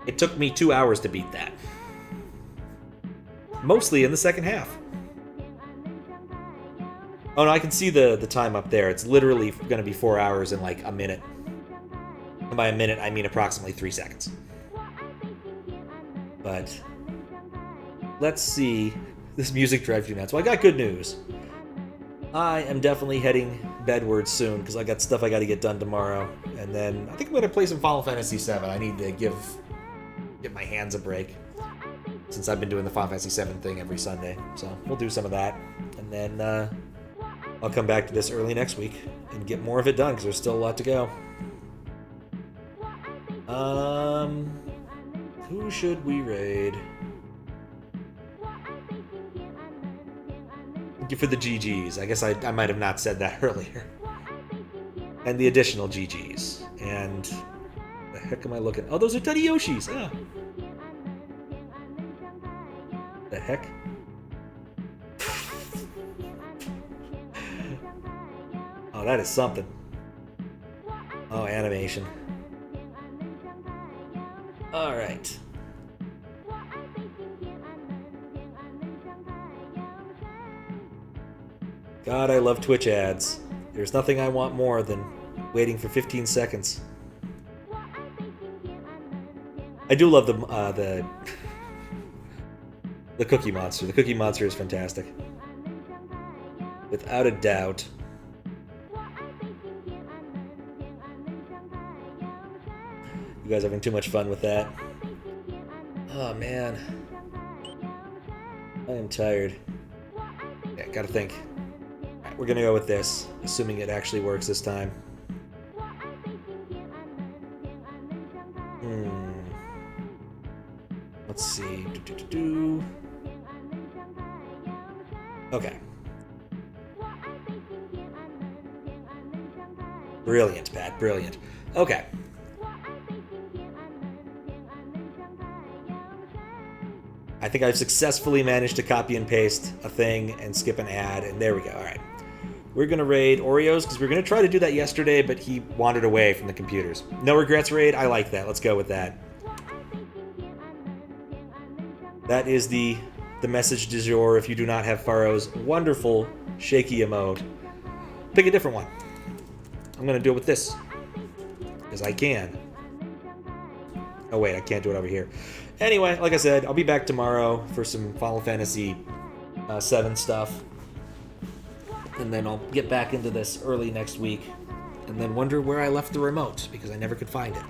It took me 2 hours to beat that. Mostly in the second half. Oh no, I can see the time up there. It's literally going to be 4 hours in like a minute. And by a minute, I mean approximately 3 seconds. But let's see. This music drives you nuts. Well, I got good news. I am definitely heading bedward soon because I got stuff I got to get done tomorrow. And then I think I'm going to play some Final Fantasy VII. I need to give my hands a break since I've been doing the Final Fantasy VII thing every Sunday. So we'll do some of that. And then I'll come back to this early next week and get more of it done because there's still a lot to go. Who should we raid? For the GGs. I guess I might have not said that earlier. And the additional GGs. And the heck am I looking? Oh, those are Tadayoshis. Ah. The heck? Oh, that is something. Oh, animation. Alright. God, I love Twitch ads. There's nothing I want more than waiting for 15 seconds. I do love the Cookie Monster. The Cookie Monster is fantastic. Without a doubt. You guys are having too much fun with that. Oh, man. I am tired. Yeah, gotta think. We're gonna go with this, assuming it actually works this time. Let's see. Okay. Brilliant, Pat. Brilliant. Okay. I think I've successfully managed to copy and paste a thing and skip an ad, and there we go. All right. We're going to raid Oreos, because we were going to try to do that yesterday, but he wandered away from the computers. No regrets raid? I like that. Let's go with that. That is the message du jour if you do not have Faro's wonderful shaky emote. Pick a different one. I'm going to do it with this, because I can. Oh wait, I can't do it over here. Anyway, like I said, I'll be back tomorrow for some Final Fantasy VII stuff. And then I'll get back into this early next week. And then wonder where I left the remote, because I never could find it.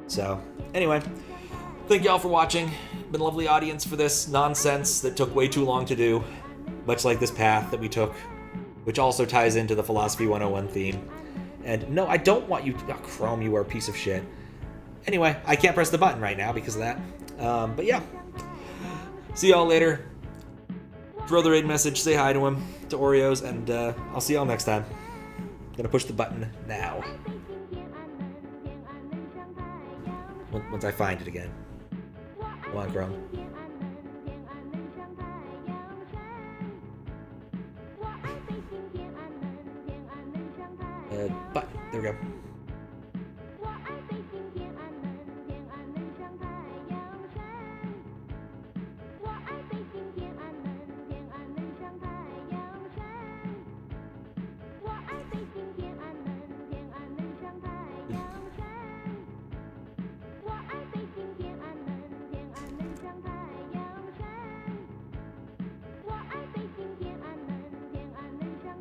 So, anyway. Thank y'all for watching. Been a lovely audience for this nonsense that took way too long to do. Much like this path that we took. Which also ties into the Philosophy 101 theme. And no, I don't want you to... Oh, Chrome, you are a piece of shit. Anyway, I can't press the button right now because of that. But yeah. See y'all later. Throw the raid message, say hi to him, to Oreos, and I'll see y'all next time. Gonna push the button now. Once I find it again. Come on, Chrome. Button. There we go.